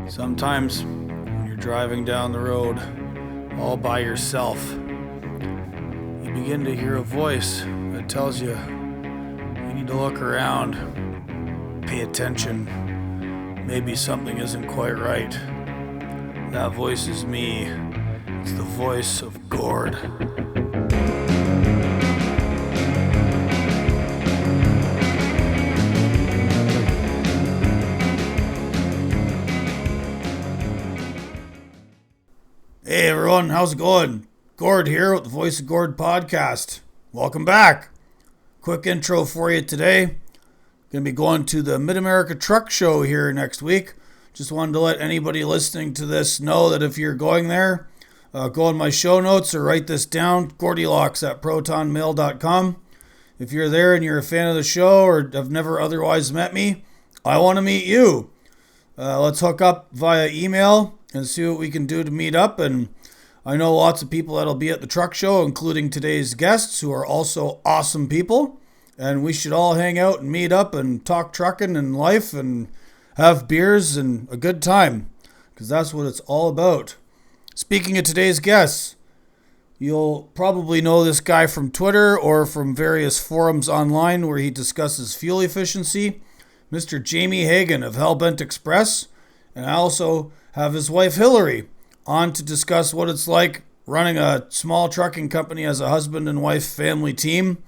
Sometimes when you're driving down the road all by yourself, you begin to hear a voice that tells you need to look around, pay attention. Maybe something isn't quite right. That voice is me. It's the voice of Gord. Hey everyone, how's it going? Gord here with the Voice of Gord podcast. Welcome back. Quick intro for you today. Going to be going to the Mid-America Truck Show here next week. Just wanted to let anybody listening to this know that if you're going there, go on my show notes or write this down, gordilocks at protonmail.com. If you're there and you're a fan of the show or have never otherwise met me, I want to meet you. Let's hook up via email and see what we can do to meet up. And I know lots of people that'll be at the truck show, including today's guests, who are also awesome people. And we should all hang out and meet up and talk trucking and life and have beers and a good time, because that's what it's all about. Speaking of today's guests, you'll probably know this guy from Twitter or from various forums online where he discusses fuel efficiency, Mr. Jamie Hagen of HellBent Xpress. And I also have his wife Hillary on to discuss what it's like running a small trucking company as a husband and wife family team.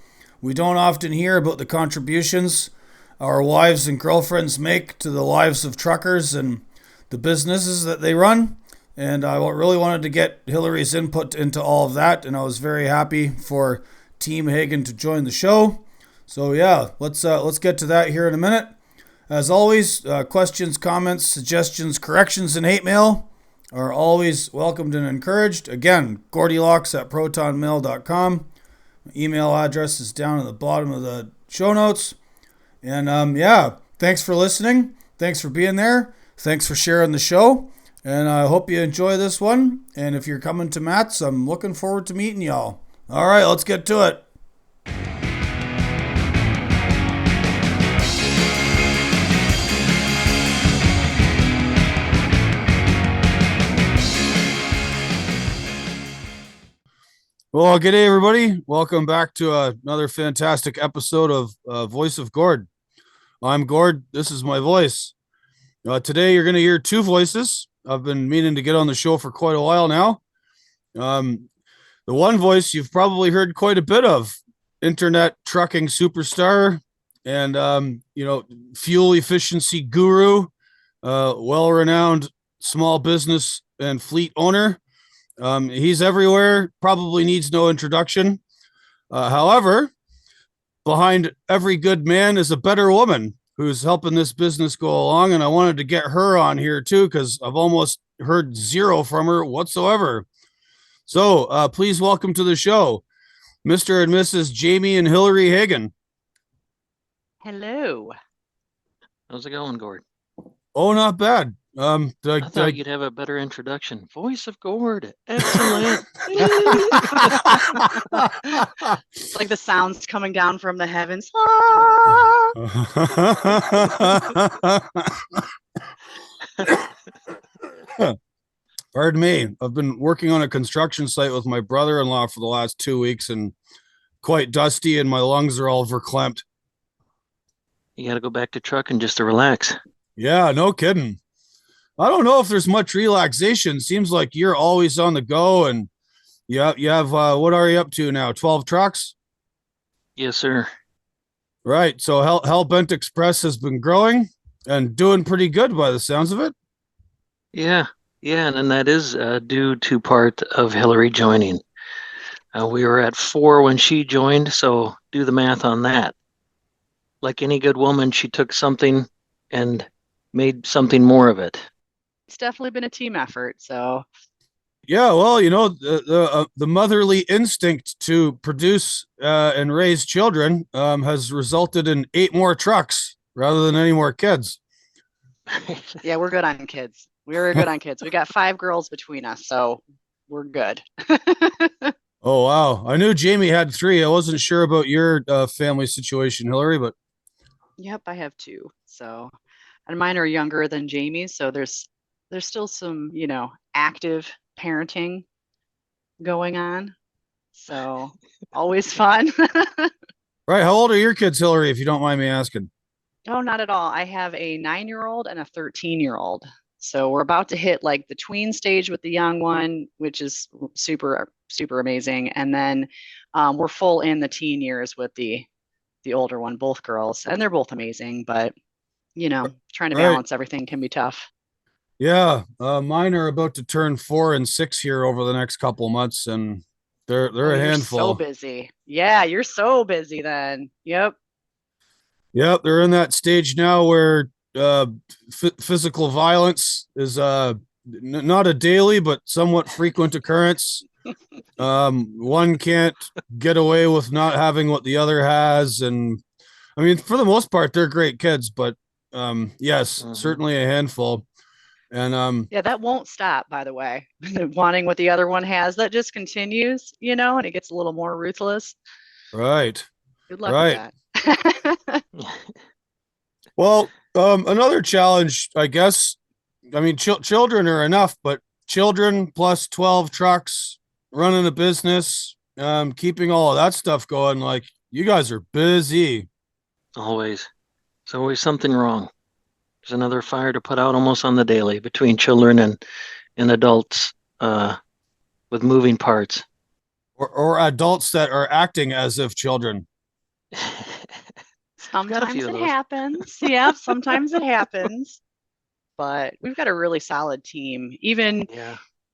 We don't often hear about the contributions our wives and girlfriends make to the lives of truckers and the businesses that they run. And I really wanted to get Hillary's input into all of that, and I was very happy for Team Hagen to join the show. So yeah, let's get to that here in a minute. As always, questions, comments, suggestions, corrections, and hate mail are always welcomed and encouraged. Again, gordilocks at protonmail.com. My email address is down at the bottom of the show notes. And thanks for listening. Thanks for being there. Thanks for sharing the show. And I hope you enjoy this one. And if you're coming to Matt's, I'm looking forward to meeting y'all. All right, let's get to it. Well, good day, everybody. Welcome back to another fantastic episode of Voice of Gord. I'm Gord. This is my voice. Today, you're going to hear two voices. I've been meaning to get on the show for quite a while now. The one voice you've probably heard quite a bit of, internet trucking superstar and, fuel efficiency guru, well-renowned small business and fleet owner. He's everywhere, probably needs no introduction. However, behind every good man is a better woman who's helping this business go along. And I wanted to get her on here too, because I've almost heard zero from her whatsoever. So please welcome to the show, Mr. and Mrs. Jamie and Hillary Hagen. Hello. How's it going, Gord? Oh, not bad. I thought you'd have a better introduction. Voice of Gord. Excellent. It's like the sounds coming down from the heavens. Pardon me. I've been working on a construction site with my brother-in-law for the last 2 weeks and quite dusty, and my lungs are all verklempt. You got to go back to trucking just to relax. Yeah, no kidding. I don't know if there's much relaxation. Seems like you're always on the go, and you have what are you up to now? 12 trucks? Yes, sir. Right. So HellBent Xpress has been growing and doing pretty good by the sounds of it. Yeah, and that is due to part of Hillary joining. We were at 4 when she joined, so do the math on that. Like any good woman, she took something and made something more of it. It's definitely been a team effort. So, yeah, well, the motherly instinct to produce and raise children has resulted in 8 more trucks rather than any more kids. Yeah, we're good on kids. We're good on kids. We got 5 girls between us, so we're good. Oh, wow. I knew Jamie had 3. I wasn't sure about your family situation, Hillary, but. Yep, I have 2. So, and mine are younger than Jamie's. So there's there's still some, active parenting going on. So always fun. Right. How old are your kids, Hillary, if you don't mind me asking? Oh, not at all. I have a 9-year-old and a 13-year-old. So we're about to hit like the tween stage with the young one, which is super, super amazing. And then we're full in the teen years with the older one, both girls, and they're both amazing. But trying to Right. balance everything can be tough. Yeah. Mine are about to turn 4 and 6 here over the next couple months, and they're Oh, a you're so handful. busy. Yeah, you're so busy then. Yep. Yep, they're in that stage now where physical violence is not a daily but somewhat frequent occurrence. One can't get away with not having what the other has, and I mean, for the most part, they're great kids, but yes, certainly a handful. And Yeah, that won't stop, by the way. Wanting what the other one has, that just continues, and it gets a little more ruthless. right, Good luck with right. that. Well, another challenge, I guess. I mean, children are enough, but children plus 12 trucks, running a business, keeping all of that stuff going. Like, you guys are busy. Always. There's always something wrong. There's another fire to put out almost on the daily between children and adults with moving parts. Or adults that are acting as if children. Sometimes it happens. Yeah, sometimes it happens. But we've got a really solid team. Even,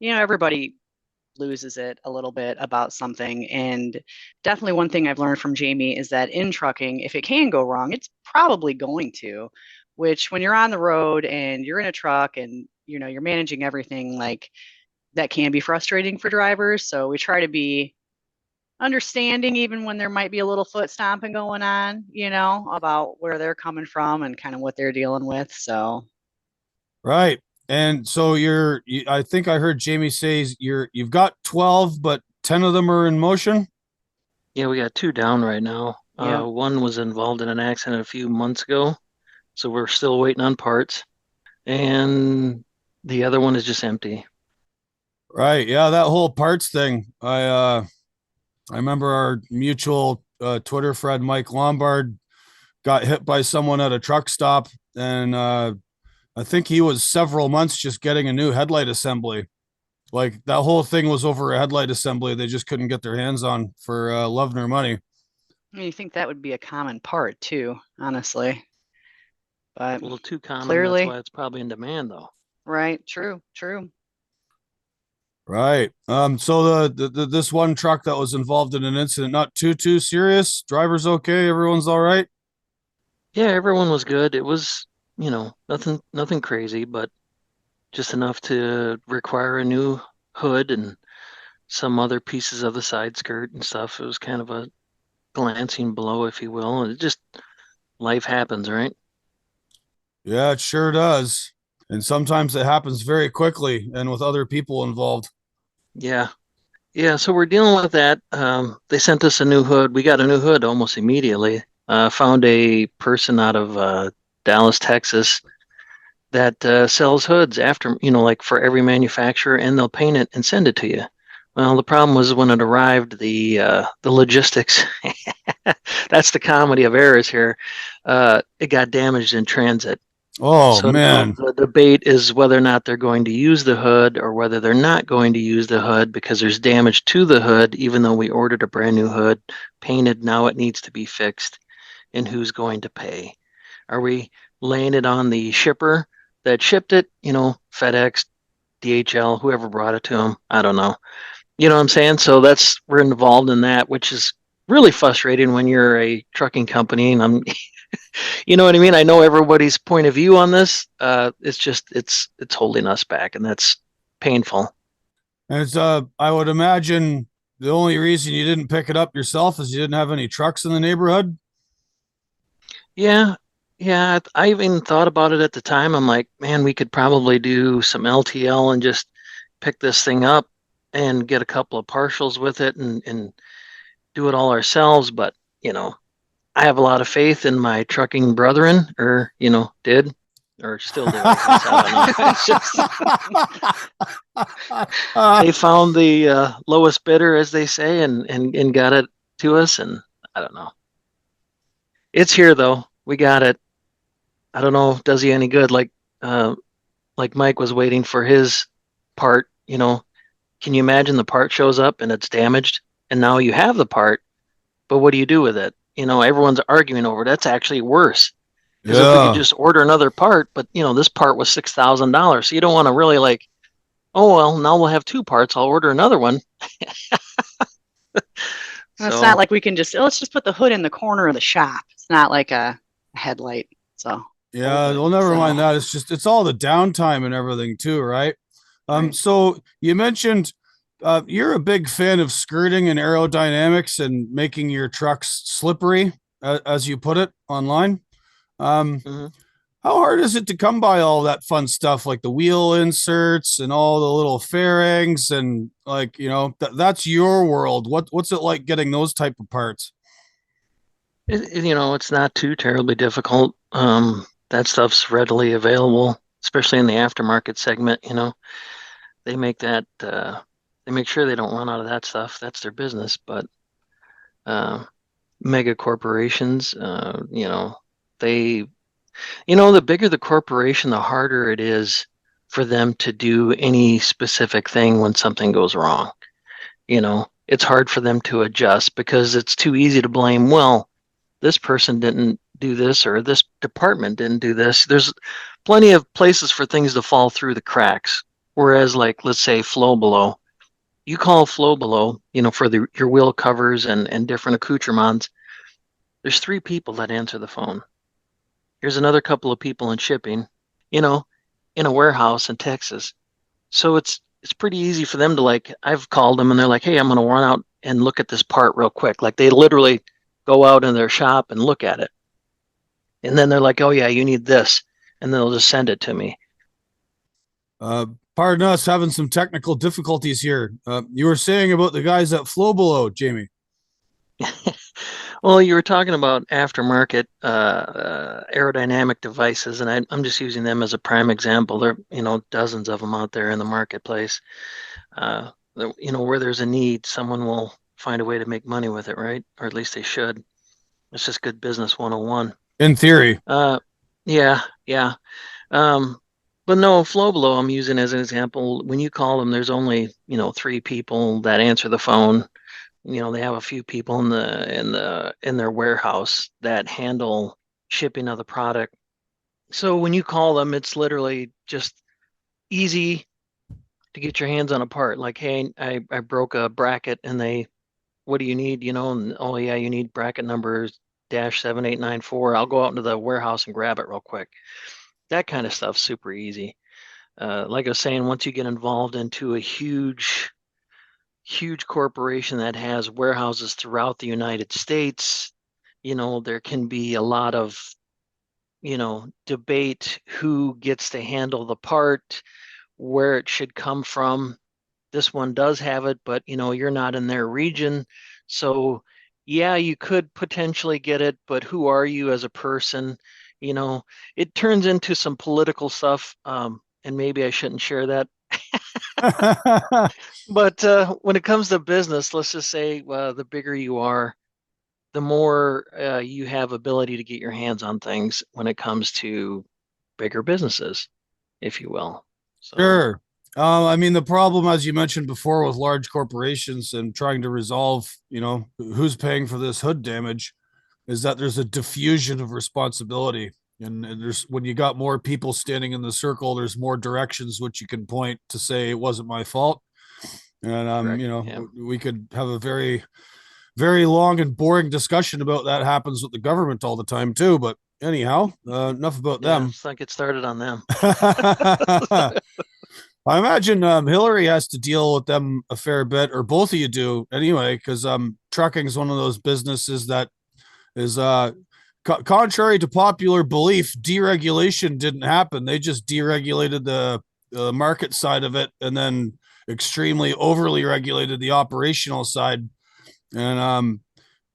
everybody loses it a little bit about something. And definitely one thing I've learned from Jamie is that in trucking, if it can go wrong, it's probably going to, which when you're on the road and you're in a truck and, you're managing everything, like that can be frustrating for drivers. So we try to be understanding even when there might be a little foot stomping going on, about where they're coming from and kind of what they're dealing with. So Right. And so I think I heard Jamie say you've got 12, but 10 of them are in motion. Yeah, we got 2 down right now. Yeah. One was involved in an accident a few months ago, so we're still waiting on parts. And the other one is just empty. Right. Yeah, that whole parts thing. I remember our mutual Twitter friend Mike Lombard got hit by someone at a truck stop, and I think he was several months just getting a new headlight assembly. Like, that whole thing was over a headlight assembly they just couldn't get their hands on for love nor money. You think that would be a common part too, honestly. But a little too common. Clearly, that's why it's probably in demand, though. Right. True. Right. So the this one truck that was involved in an incident, not too serious. Driver's okay. Everyone's all right. Yeah, everyone was good. It was, nothing crazy, but just enough to require a new hood and some other pieces of the side skirt and stuff. It was kind of a glancing blow, if you will. And it just life happens, right? Yeah, it sure does. And sometimes it happens very quickly and with other people involved. Yeah. Yeah, so we're dealing with that. They sent us a new hood. We got a new hood almost immediately. Found a person out of Dallas, Texas that sells hoods after, like for every manufacturer, and they'll paint it and send it to you. Well, the problem was when it arrived, the logistics. That's the comedy of errors here. It got damaged in transit. Oh, So man. now the debate is whether or not they're going to use the hood or whether they're not going to use the hood because there's damage to the hood, even though we ordered a brand new hood, painted, now it needs to be fixed. And who's going to pay? Are we laying it on the shipper that shipped it? FedEx, DHL, whoever brought it to them. I don't know. You know what I'm saying? So we're involved in that, which is really frustrating when you're a trucking company and I'm you know what I mean? I know everybody's point of view on this. It's just it's holding us back, and that's painful. And it's I would imagine the only reason you didn't pick it up yourself is you didn't have any trucks in the neighborhood. Yeah, yeah. I even thought about it at the time. I'm like, man, we could probably do some LTL and just pick this thing up and get a couple of partials with it and do it all ourselves. But I have a lot of faith in my trucking brethren, or did. or still do, I guess. I don't know. They found the lowest bidder, as they say, and got it to us, and I don't know. It's here though. We got it. I don't know if does you any good. Like Mike was waiting for his part, Can you imagine the part shows up and it's damaged, and now you have the part, but what do you do with it? Everyone's arguing over it. That's actually worse. Because if we could just order another part, but this part was $6,000, so you don't want to really like, oh well, now we'll have two parts. I'll order another one. It's not like we can let's just put the hood in the corner of the shop. It's not like a headlight. So yeah, well, never mind that. It's all the downtime and everything too, right? Right. So you mentioned you're a big fan of skirting and aerodynamics and making your trucks slippery, as you put it online. How hard is it to come by all that fun stuff like the wheel inserts and all the little fairings and like, that's your world. What's it like getting those type of parts? It's not too terribly difficult. That stuff's readily available, especially in the aftermarket segment. They make that, they make sure they don't run out of that stuff. That's their business. But mega corporations, the bigger the corporation, the harder it is for them to do any specific thing when something goes wrong. It's hard for them to adjust because it's too easy to blame, well, this person didn't do this or this department didn't do this. There's plenty of places for things to fall through the cracks. Whereas, like, let's say flow below, you call flow below, for your wheel covers and different accoutrements. There's 3 people that answer the phone. Here's another couple of people in shipping, in a warehouse in Texas. So it's pretty easy for them to, like, I've called them and they're like, hey, I'm going to run out and look at this part real quick. Like, they literally go out in their shop and look at it. And then they're like, oh yeah, you need this. And they'll just send it to me. Pardon us having some technical difficulties here. You were saying about the guys at Flow Below, Jamie. Well, you were talking about aftermarket aerodynamic devices, and I'm just using them as a prime example. There are, dozens of them out there in the marketplace. Where there's a need, someone will find a way to make money with it, right? Or at least they should. It's just good business 101. In theory. Yeah. But no, flow below I'm using as an example. When you call them, there's only 3 people that answer the phone. They have a few people in their warehouse that handle shipping of the product. So when you call them, it's literally just easy to get your hands on a part. Like, hey, I broke a bracket, and what do you need? And, oh yeah, you need bracket numbers -7894. I'll go out into the warehouse and grab it real quick. That kind of stuff's super easy. Like I was saying, once you get involved into a huge corporation that has warehouses throughout the United States, there can be a lot of, debate who gets to handle the part, where it should come from. This one does have it, but you're not in their region. So yeah, you could potentially get it, but who are you as a person? It turns into some political stuff, and maybe I shouldn't share that. But when it comes to business, let's just say the bigger you are, the more you have ability to get your hands on things when it comes to bigger businesses, if you will. So. Sure. The problem, as you mentioned before, with large corporations and trying to resolve, who's paying for this hood damage, is that there's a diffusion of responsibility. And there's, when you got more people standing in the circle, there's more directions which you can point to say it wasn't my fault. And we could have a very, very long and boring discussion about that. Happens with the government all the time too. But anyhow, enough about them. Let's not get started on them. I imagine Hillary has to deal with them a fair bit, or both of you do anyway, because trucking is one of those businesses that is contrary to popular belief, deregulation didn't happen. They just deregulated the market side of it and then extremely overly regulated the operational side. And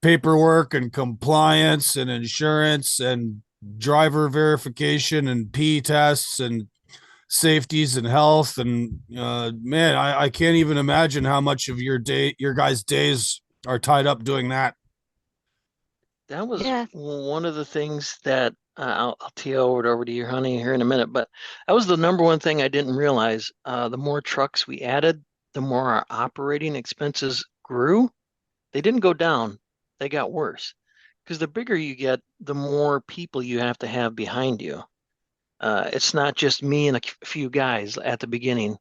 paperwork and compliance and insurance and driver verification and P tests and safeties and health. And man, I can't even imagine how much of your guys' days are tied up doing that. That was one of the things that I'll TO it over to your honey here in a minute, but that was the number one thing I didn't realize. The more trucks we added, the more our operating expenses grew. They didn't go down, they got worse. Because the bigger you get, the more people you have to have behind you. It's not just me and a few guys at the beginning.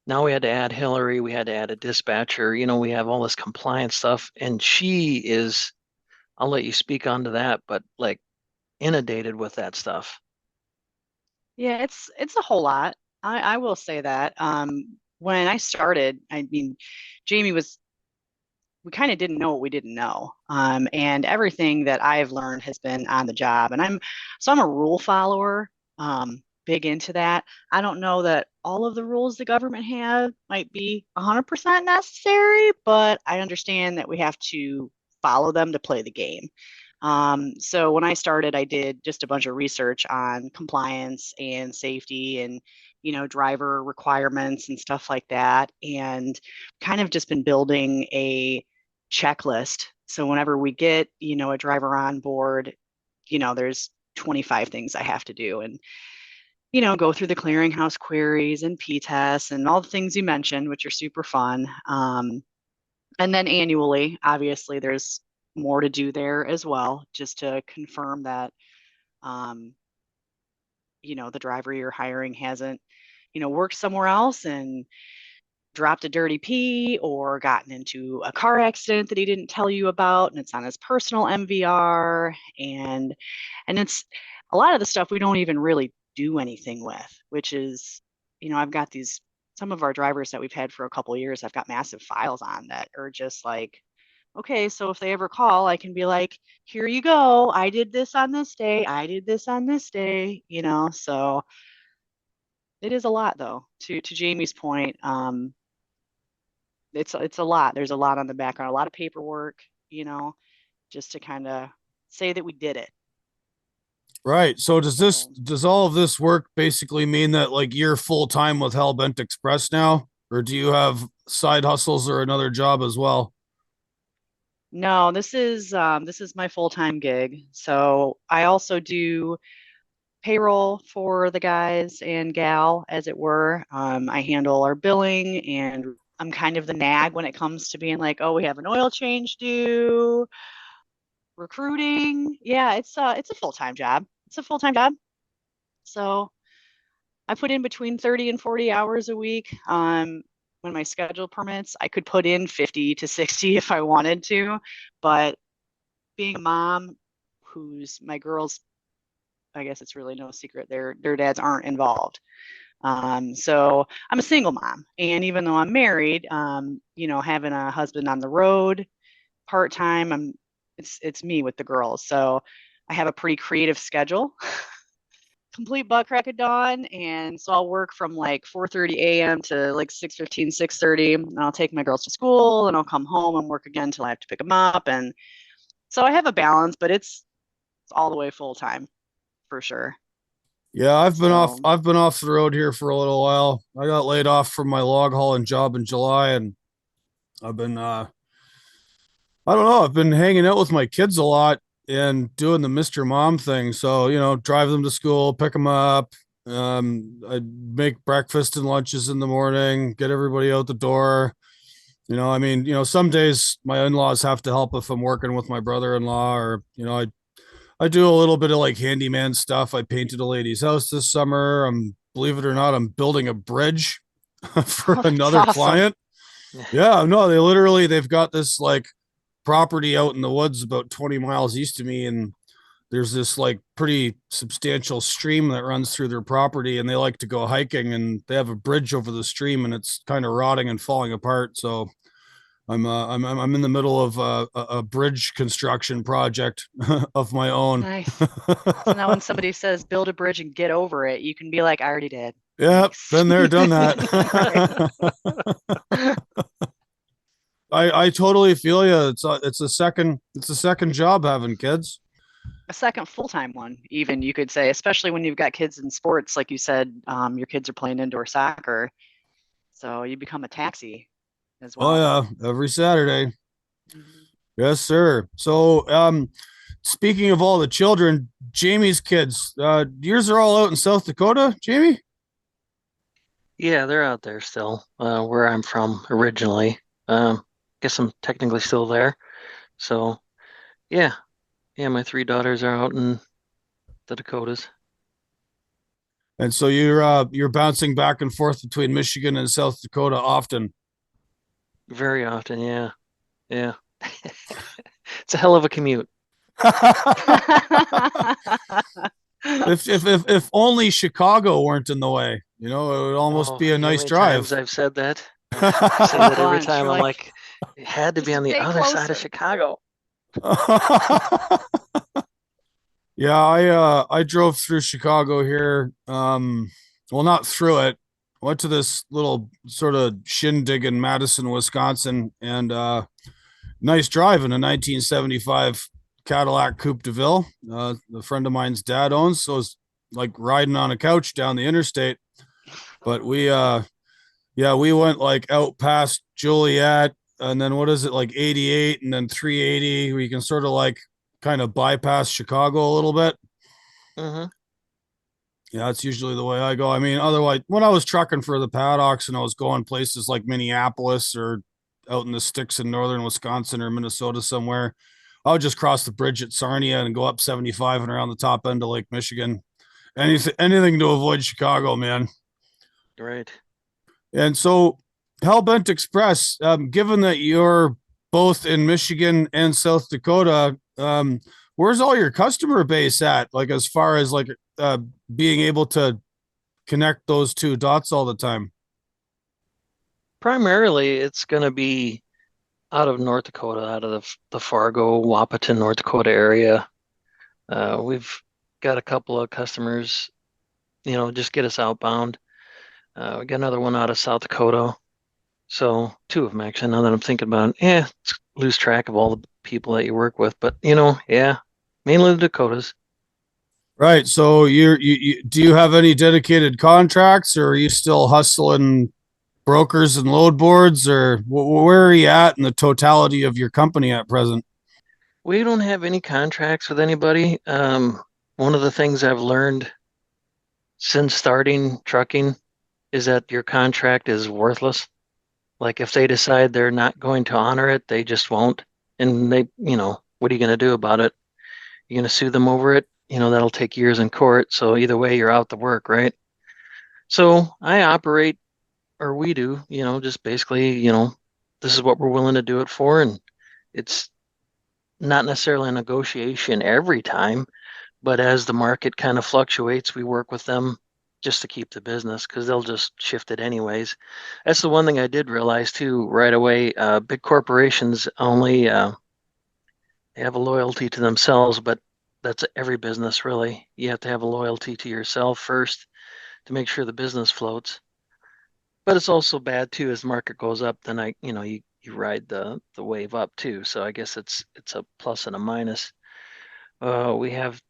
Now we had to add Hillary, we had to add a dispatcher, we have all this compliance stuff, and she is, I'll let you speak onto that, but like inundated with that stuff. Yeah, it's a whole lot. I will say that. When I started, I mean, Jamie we kind of didn't know what we didn't know. And everything that I've learned has been on the job. And I'm a rule follower, big into that. I don't know that all of the rules the government have might be 100% necessary, but I understand that we have to follow them to play the game. So when I started, I did just a bunch of research on compliance and safety and, driver requirements and stuff like that. And kind of just been building a checklist. So whenever we get, a driver on board, there's 25 things I have to do and, go through the clearinghouse queries and P tests and all the things you mentioned, which are super fun. And then annually, obviously, there's more to do there as well, just to confirm that, the driver you're hiring hasn't, worked somewhere else and dropped a dirty pee or gotten into a car accident that he didn't tell you about, and it's on his personal MVR. And it's a lot of the stuff we don't even really do anything with, which is, I've got some of our drivers that we've had for a couple of years, I've got massive files on that are just like, okay, so if they ever call, I can be like, here you go. I did this on this day. I did this on this day, so it is a lot though, to Jamie's point. It's a lot. There's a lot on the background, a lot of paperwork, just to kind of say that we did it. Right. So does all of this work basically mean that like you're full time with HellBent Xpress now, or do you have side hustles or another job as well? No, this is my full-time gig. So I also do payroll for the guys and gal, as it were. I handle our billing, and I'm kind of the nag when it comes to being like, oh, we have an oil change due, recruiting. Yeah, it's a full-time job. It's a full-time job. So I put in between 30 and 40 hours a week. When my schedule permits, I could put in 50 to 60 if I wanted to, but being a mom who's my girls, I guess it's really no secret, their dads aren't involved. So I'm a single mom, and even though I'm married, having a husband on the road part-time, it's me with the girls. So I have a pretty creative schedule. Complete butt crack of dawn, and so I'll work from like 4:30 a.m. to like 6:15, 6:30, and I'll take my girls to school, and I'll come home and work again until I have to pick them up. And so I have a balance, but it's all the way full time for sure. Yeah, I've been off the road here for a little while. I got laid off from my log hauling job in July, and I've been I don't know, I've been hanging out with my kids a lot and doing the Mr. Mom thing. So, drive them to school, pick them up. I make breakfast and lunches in the morning, get everybody out the door. Some days my in-laws have to help if I'm working with my brother-in-law, or, I do a little bit of like handyman stuff. I painted a lady's house this summer. Believe it or not, I'm building a bridge for another awesome. client. Yeah, no, they've got this like property out in the woods about 20 miles east of me, and there's this like pretty substantial stream that runs through their property, and they like to go hiking, and they have a bridge over the stream, and it's kind of rotting and falling apart. So I'm in the middle of a bridge construction project of my own. Nice. So now when somebody says build a bridge and get over it, you can be like, I already did. Yeah, nice. Been there, done that. I totally feel you. It's a second job having kids. a second full-time one, even you could say, especially when you've got kids in sports, like you said, your kids are playing indoor soccer, so you become a taxi as well. Oh yeah, every Saturday. Mhm. Yes, sir. So, speaking of all the children, Jamie's kids, yours are all out in South Dakota, Jamie? Yeah, they're out there still, where I'm from originally. Guess I'm technically still there. So yeah, yeah, my three daughters are out in the Dakotas And so you're bouncing back and forth between Michigan and South Dakota often. very often. Yeah, yeah. It's a hell of a commute. If only Chicago weren't in the way, it would almost Oh, be a you know how nice many times drive. I've said that? I say that every Bunch. time. You're I'm like, like, it had to be just on the stay other side of closer. Chicago. Yeah, I drove through Chicago here. Well, not through it. Went to this little sort of shindig in Madison, Wisconsin, and nice drive in a 1975 Cadillac Coupe de Ville. A friend of mine's dad owns, so it's like riding on a couch down the interstate. But we went like out past Joliet, and then what is it, like 88, and then 380, where you can sort of like kind of bypass Chicago a little bit. Hmm. Yeah, that's usually the way I go. I mean, otherwise, when I was trucking for the paddocks and I was going places like Minneapolis or out in the sticks in northern Wisconsin or Minnesota somewhere, I would just cross the bridge at Sarnia and go up 75 and around the top end of Lake Michigan. Anything to avoid Chicago, man. Right. And so, HellBent Xpress, given that you're both in Michigan and South Dakota, where's all your customer base at? Like, as far as like uh, being able to connect those two dots all the time. Primarily, it's going to be out of North Dakota, out of the Fargo, Wahpeton, North Dakota area. We've got a couple of customers, just get us outbound. We got another one out of South Dakota. So two of them actually, now that I'm thinking about it. Yeah, lose track of all the people that you work with, but yeah, mainly the Dakotas. Right. So you do you have any dedicated contracts, or are you still hustling brokers and load boards, or where are you at in the totality of your company at present? We don't have any contracts with anybody. One of the things I've learned since starting trucking is that your contract is worthless. Like if they decide they're not going to honor it, they just won't. And what are you going to do about it? You're going to sue them over it? That'll take years in court. So either way, you're out the work, right? So I operate, or we do, just basically, this is what we're willing to do it for. And it's not necessarily a negotiation every time, but as the market kind of fluctuates, we work with them just to keep the business because they'll just shift it anyways. That's the one thing I did realize too right away. Big corporations only they have a loyalty to themselves, but that's every business really. You have to have a loyalty to yourself first to make sure the business floats. But it's also bad too as the market goes up, then you ride the wave up too. So I guess it's a plus and a minus. We have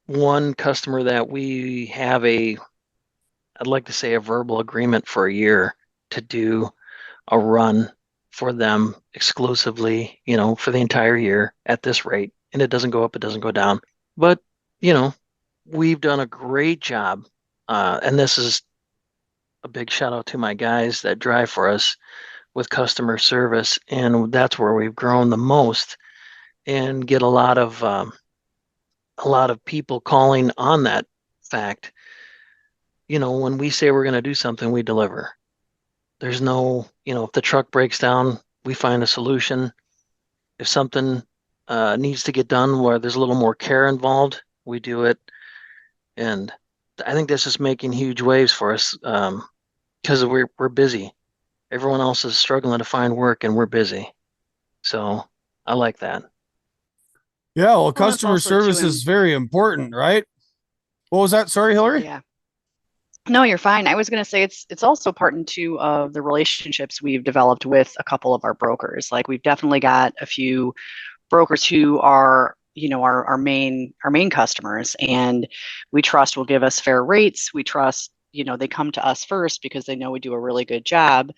one customer that we have I'd like to say a verbal agreement for a year to do a run for them exclusively, for the entire year at this rate. And it doesn't go up, it doesn't go down. But, you know, we've done a great job. And this is a big shout out to my guys that drive for us with customer service. And that's where we've grown the most and get a lot of people calling on that fact. When we say we're going to do something, we deliver. There's no, if the truck breaks down, we find a solution. If something needs to get done where there's a little more care involved, we do it. And I think this is making huge waves for us because we're busy. Everyone else is struggling to find work, and we're busy. So I like that. Yeah, well, Well, it's customer also too, service is very important, right? What was that? Sorry, Hillary. yeah. No, you're fine. I was going to say it's also part and two of the relationships we've developed with a couple of our brokers. Like we've definitely got a few brokers who are our main customers, and we trust will give us fair rates. We trust, they come to us first because they know we do a really good job.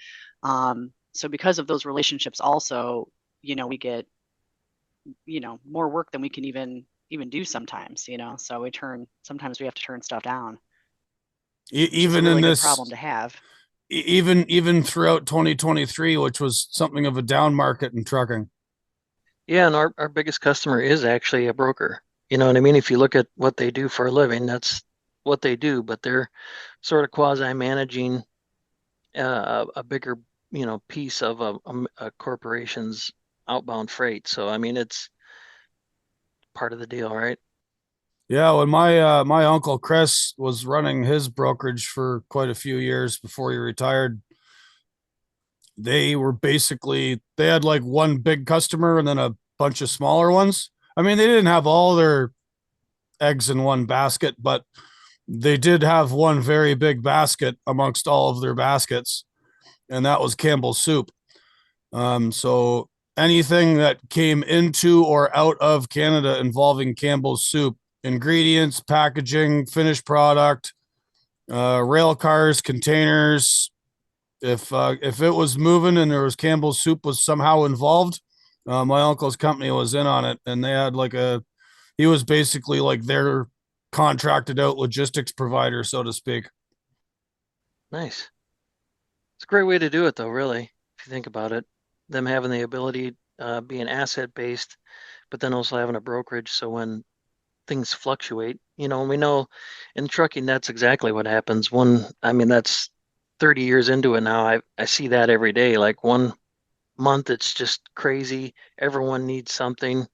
So because of those relationships also, we get, more work than we can even do sometimes, so sometimes we have to turn stuff down. Even really in good this problem to have. Even throughout 2023, which was something of a down market in trucking. Yeah, and our biggest customer is actually a broker. You know what I mean? If you look at what they do for a living, that's what they do, but they're sort of quasi managing a bigger, piece of a corporation's outbound freight. So, I mean, it's part of the deal, right? Yeah, when my uncle Chris was running his brokerage for quite a few years before he retired, they had like one big customer and then a bunch of smaller ones. I mean, they didn't have all their eggs in one basket, but they did have one very big basket amongst all of their baskets, and that was Campbell's soup. So anything that came into or out of Canada involving Campbell's soup, ingredients, packaging, finished product, rail cars, containers. If it was moving and there was Campbell's soup was somehow involved, my uncle's company was in on it, and they had he was basically like their contracted out logistics provider, so to speak. Nice. It's a great way to do it, though, really, if you think about it. Them having the ability, being asset based, but then also having a brokerage. So when things fluctuate, and we know in trucking, that's exactly what happens. I mean, that's 30 years into it now. I see that every day. Like one month, it's just crazy. Everyone needs something.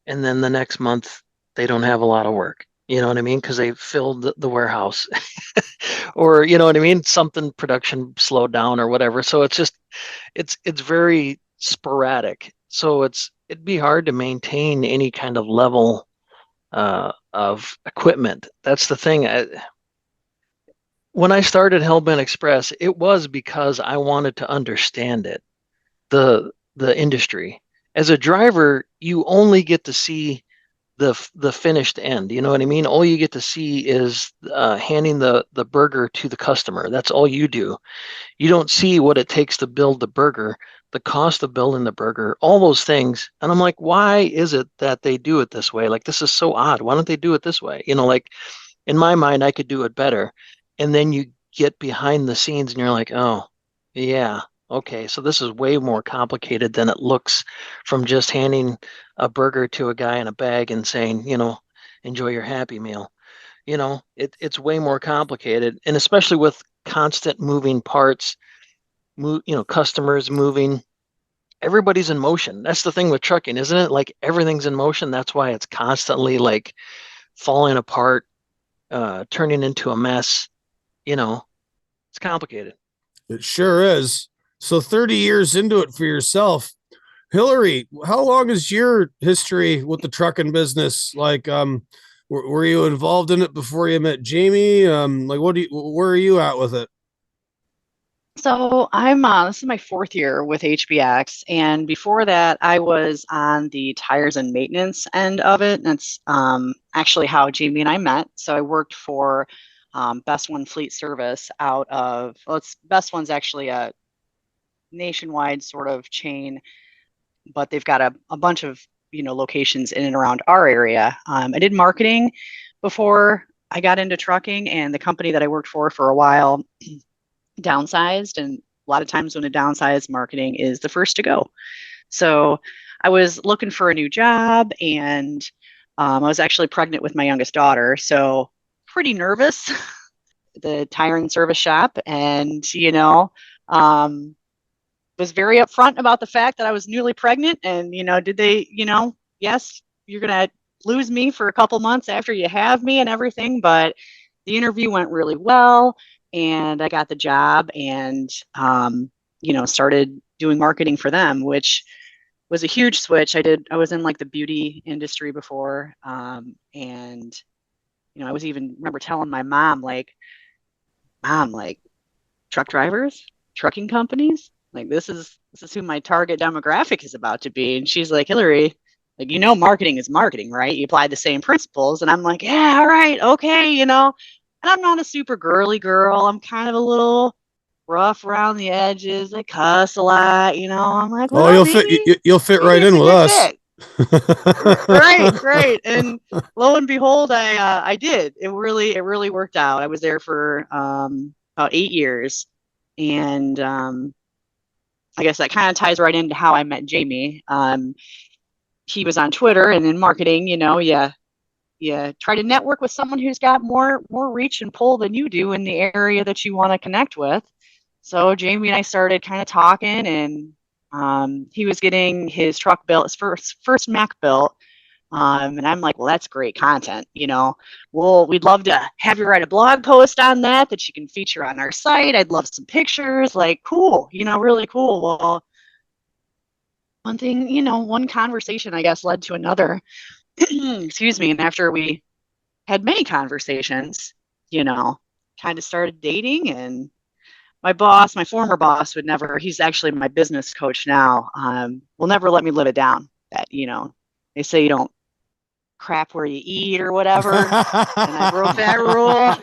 And then the next month, they don't have a lot of work. You know what I mean? Because they filled the warehouse or, you know what I mean? Something production slowed down or whatever. So it's very sporadic. So it'd be hard to maintain any kind of level of equipment. That's the thing. When I started HellBent Xpress, it was because I wanted to understand it, the industry. As a driver, you only get to see the finished end. You know what I mean? All you get to see is handing the burger to the customer. That's all you do. You don't see what it takes to build the burger, the cost of building the burger, all those things. And I'm like, why is it that they do it this way? Like, this is so odd. Why don't they do it this way? Like in my mind, I could do it better. And then you get behind the scenes and you're like, oh, yeah, okay. So this is way more complicated than it looks from just handing a burger to a guy in a bag and saying, enjoy your Happy Meal. It's way more complicated. And especially with constant moving parts, customers moving, everybody's in motion. That's the thing with trucking, isn't it? Like everything's in motion. That's why it's constantly like falling apart, turning into a mess. It's complicated. It sure is. So 30 years into it for yourself, Hillary, how long is your history with the trucking business? Like, were you involved in it before you met Jamie? Like, where are you at with it? So I'm this is my fourth year with HBX, and before that, I was on the tires and maintenance end of it. That's actually how Jamie and I met. So I worked for Best One Fleet Service out of Best One's actually a nationwide sort of chain, but they've got a bunch of locations in and around our area. I did marketing before I got into trucking, and the company that I worked for a while downsized, and a lot of times when a downsized, marketing is the first to go. So I was looking for a new job, and I was actually pregnant with my youngest daughter, so pretty nervous. The tire and service shop, and was very upfront about the fact that I was newly pregnant, and did they, yes, you're gonna lose me for a couple months after you have me and everything, but the interview went really well, and I got the job, and started doing marketing for them, which was a huge switch. I was in like the beauty industry before, and I was even remember telling my mom, like, truck drivers, trucking companies, like this is who my target demographic is about to be. And she's like, Hillary, Like, marketing is marketing, right? You apply the same principles. And I'm like, yeah, all right, okay, and I'm not a super girly girl. I'm kind of a little rough around the edges. I cuss a lot, I'm like, well, you'll fit right it's in a with good us. fit. Right. And lo and behold, I did. It really worked out. I was there for about 8 years, and I guess that kind of ties right into how I met Jamie. He was on Twitter, and in marketing, you try to network with someone who's got more reach and pull than you do in the area that you want to connect with. So Jamie and I started kind of talking, and he was getting his truck built, his first Mac built. And I'm like, well, that's great content. We'd love to have you write a blog post on that you can feature on our site. I'd love some pictures. Like, cool, really cool. Well, one conversation, I guess, led to another. Excuse me. And after we had many conversations, kind of started dating, and my former boss he's actually my business coach now, will never let me live it down that, they say you don't crap where you eat or whatever. And I broke that rule.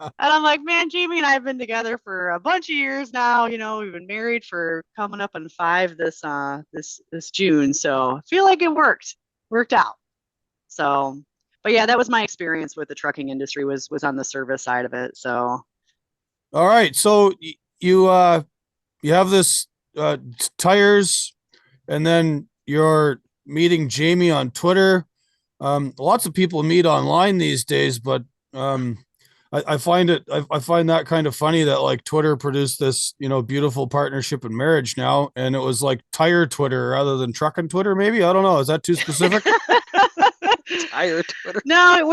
And I'm like, man, Jamie and I have been together for a bunch of years now. We've been married for coming up on 5 this June. So I feel like it worked out. So, but yeah, that was my experience with the trucking industry was on the service side of it. So. All right. So you have this tires, and then you're meeting Jamie on Twitter. Lots of people meet online these days, but I find that kind of funny that like Twitter produced this, beautiful partnership and marriage now, and it was like tire Twitter rather than trucking Twitter. Maybe, I don't know. Is that too specific? Tire Twitter. No, it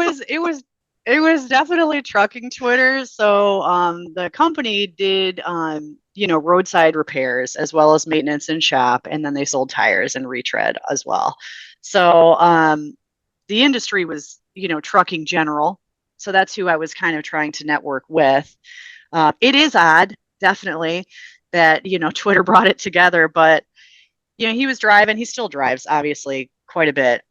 was definitely trucking Twitter. So the company did roadside repairs as well as maintenance and shop, and then they sold tires and retread as well. So the industry was trucking general. So that's who I was kind of trying to network with. It is odd, definitely, that Twitter brought it together, but he was driving. He still drives, obviously, quite a bit.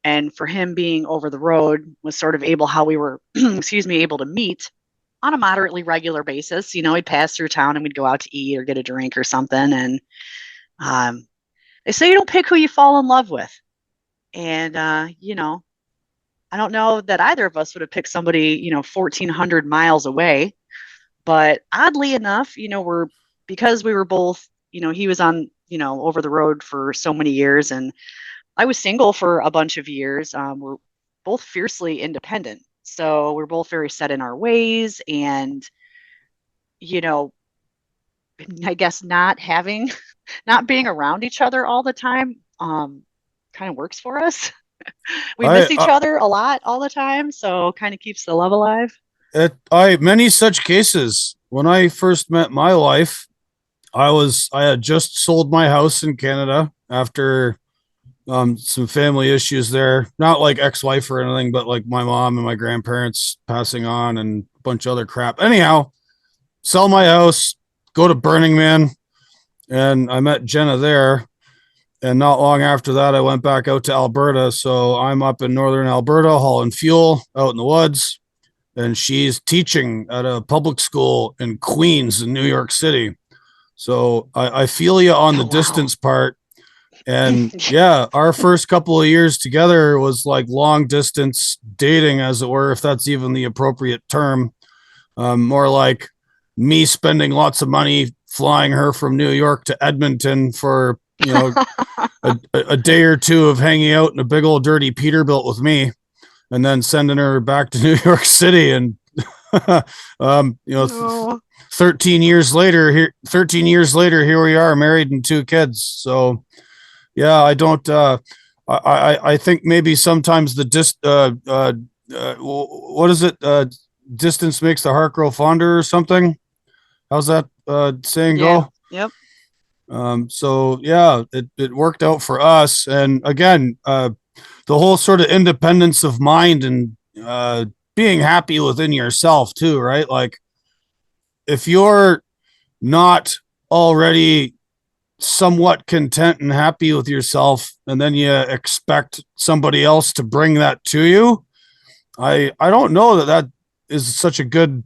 And for him being over the road was sort of how we were, able to meet on a moderately regular basis. He'd pass through town and we'd go out to eat or get a drink or something. And they say you don't pick who you fall in love with. And, I don't know that either of us would have picked somebody, 1,400 miles away. But oddly enough, because we were both, he was on, over the road for so many years, and I was single for a bunch of years. We're both fiercely independent. So we're both very set in our ways, and, I guess not being around each other all the time kind of works for us. We miss each other a lot all the time. So kind of keeps the love alive. Many such cases. When I first met my wife, I had just sold my house in Canada after some family issues there, not like ex-wife or anything, but like my mom and my grandparents passing on and a bunch of other crap. Anyhow, sell my house, go to Burning Man, and I met Jenna there. And not long after that, I went back out to Alberta. So I'm up in northern Alberta hauling fuel out in the woods, and she's teaching at a public school in Queens in New York City. So I feel you on the distance part. And yeah, our first couple of years together was like long distance dating, as it were, if that's even the appropriate term. More like me spending lots of money flying her from New York to Edmonton for, a day or two of hanging out in a big old dirty Peterbilt with me, and then sending her back to New York City. And, 13 years later, here we are, married and 2 kids. So, yeah, I don't. I think maybe sometimes what is it? Distance makes the heart grow fonder, or something. How's that saying go? Yep. So yeah, it worked out for us. And again, the whole sort of independence of mind and being happy within yourself too, right? Like if you're not already somewhat content and happy with yourself, and then you expect somebody else to bring that to you, I don't know that is such a good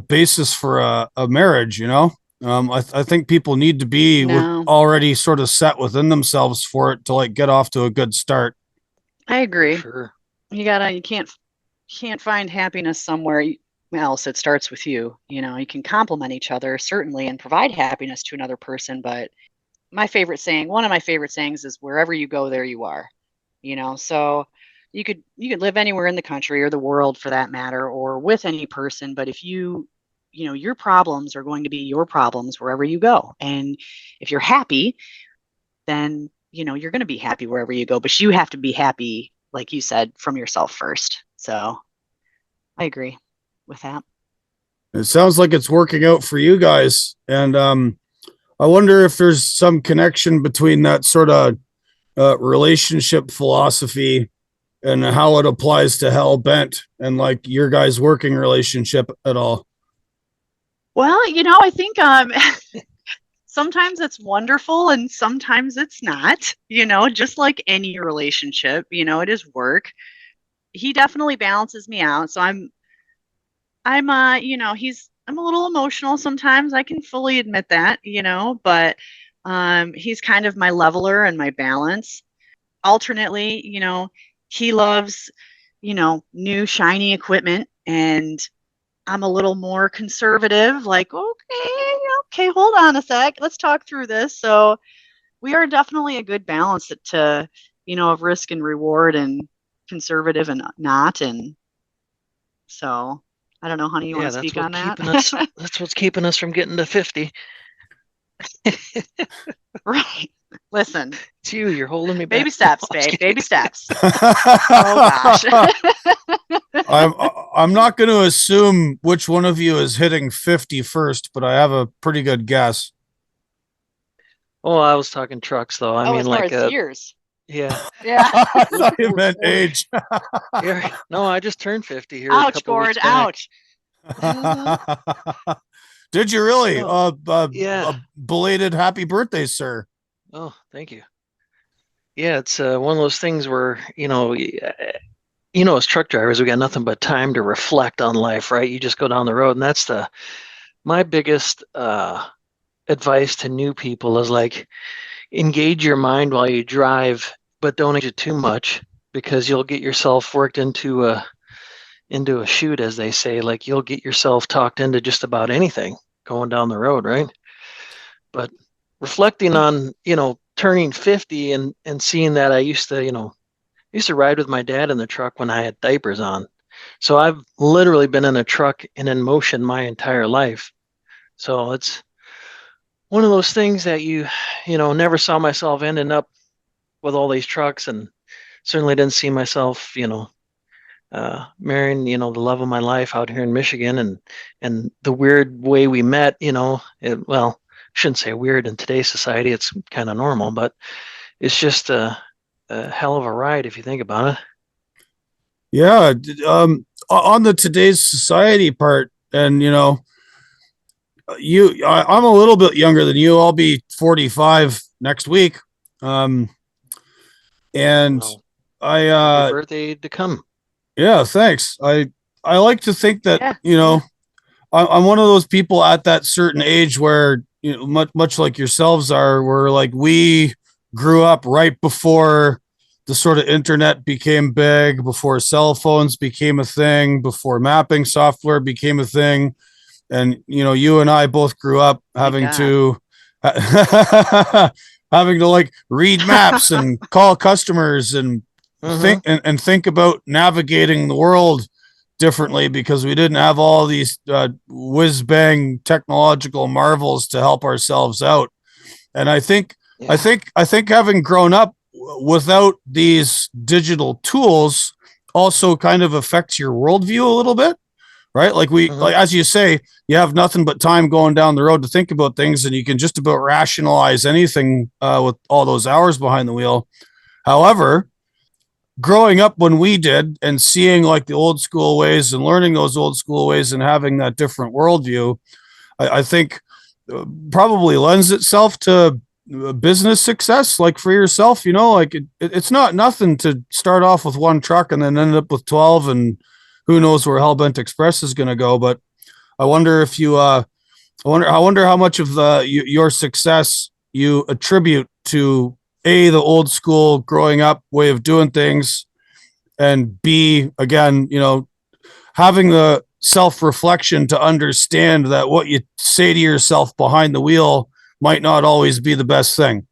basis for a marriage, you know. I think people need to be already sort of set within themselves for it to like get off to a good start. I agree. Sure. You can't find happiness somewhere else. It starts with you. You know, you can complement each other certainly and provide happiness to another person, but one of my favorite sayings is wherever you go, there you are. You know, so you could live anywhere in the country or the world for that matter, or with any person, but if you know, your problems are going to be your problems wherever you go. And if you're happy, then, you know, you're going to be happy wherever you go, but you have to be happy, like you said, from yourself first. So I agree with that. It sounds like it's working out for you guys. And I wonder if there's some connection between that sort of relationship philosophy and how it applies to HellBent and like your guys' working relationship at all. Well, you know, I think sometimes it's wonderful and sometimes it's not, you know, just like any relationship, you know, it is work. He definitely balances me out. So I'm you know, I'm a little emotional sometimes. I can fully admit that, you know, but he's kind of my leveler and my balance. Alternately, you know, he loves, you know, new shiny equipment, and I'm a little more conservative, like, okay, hold on a sec. Let's talk through this. So we are definitely a good balance to, you know, of risk and reward and conservative and not. And so I don't know, honey, you want to speak on that? That's what's keeping us from getting to 50. Right. Listen. It's you. You're holding me back. Baby steps, babe. Baby steps. Oh, gosh. I'm not going to assume which one of you is hitting 50 first, but I have a pretty good guess. Oh, I was talking trucks, though. I mean, like years. Yeah. Yeah. I thought you meant age. Yeah. No, I just turned 50 here. Ouch, Gord. Ouch. Did you really? Yeah. A belated happy birthday, sir. Oh, thank you. Yeah, it's one of those things where, you know, as truck drivers, we got nothing but time to reflect on life, right? You just go down the road, and that's my biggest advice to new people is like, engage your mind while you drive, but don't engage it too much, because you'll get yourself worked into a shoot, as they say. Like, you'll get yourself talked into just about anything going down the road, right? But reflecting on, you know, turning 50 and seeing that I used to ride with my dad in the truck when I had diapers on. So I've literally been in a truck and in motion my entire life. So it's one of those things that you know, never saw myself ending up with all these trucks, and certainly didn't see myself, you know, marrying, you know, the love of my life out here in Michigan, and the weird way we met, you know, well, I shouldn't say weird in today's society. It's kind of normal, but it's just a hell of a ride if you think about it. Yeah. On the today's society part, and, you know, I'm a little bit younger than you. I'll be 45 next week. And Well, happy birthday to come. Yeah, thanks. I like to think that, you know, I'm one of those people at that certain age where, you know, much like yourselves are, where like we grew up right before the sort of internet became big, before cell phones became a thing, before mapping software became a thing. And, you know, you and I both grew up having to like read maps and call customers and think about navigating the world differently, because we didn't have all these whiz bang technological marvels to help ourselves out. And I think having grown up without these digital tools also kind of affects your worldview a little bit, right? Like like, as you say, you have nothing but time going down the road to think about things, and you can just about rationalize anything with all those hours behind the wheel. However, growing up when we did and seeing like the old school ways and learning those old school ways and having that different worldview, I think probably lends itself to business success, like for yourself, like it's not nothing to start off with one truck and then end up with 12, and who knows where HellBent Xpress is going to go. But I wonder if you, I wonder how much of your success you attribute to the old school growing up way of doing things, and B, again, having the self-reflection to understand that what you say to yourself behind the wheel might not always be the best thing.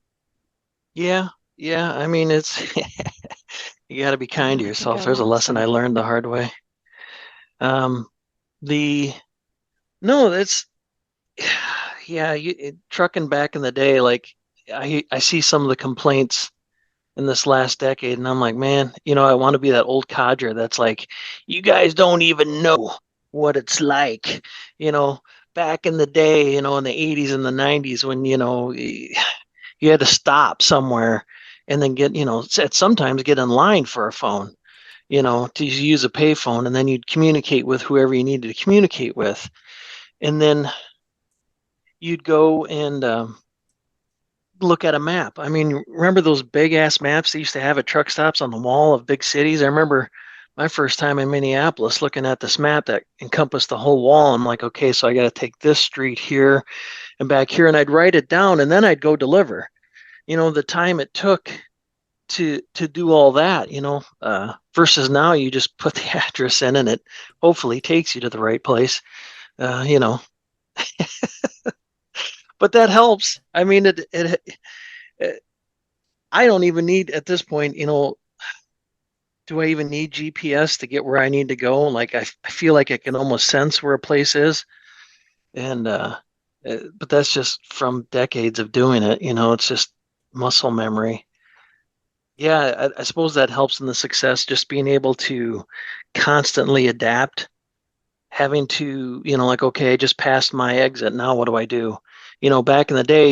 Yeah. I mean, it's you got to be kind to yourself. There's a lesson I learned the hard way. No, that's yeah. Trucking back in the day, like I see some of the complaints in this last decade, and I'm like, man, I want to be that old codger that's like, you guys don't even know what it's like, back in the day, in the 80s and the 90s when, you had to stop somewhere and then get, sometimes get in line for a phone, to use a payphone, and then you'd communicate with whoever you needed to communicate with. And then you'd go and look at a map. I mean, remember those big ass maps they used to have at truck stops on the wall of big cities? I remember my first time in Minneapolis looking at this map that encompassed the whole wall. I'm like, okay, so I got to take this street here and back here, and I'd write it down, and then I'd go deliver. The time it took to do all that, versus now you just put the address in and it hopefully takes you to the right place, but that helps. I mean, it I don't even need at this point, do I even need GPS to get where I need to go? Like I feel like I can almost sense where a place is, and but that's just from decades of doing it. It's just muscle memory. Yeah, I suppose that helps in the success, just being able to constantly adapt, having to, like, okay, I just passed my exit. Now what do I do? Back in the day,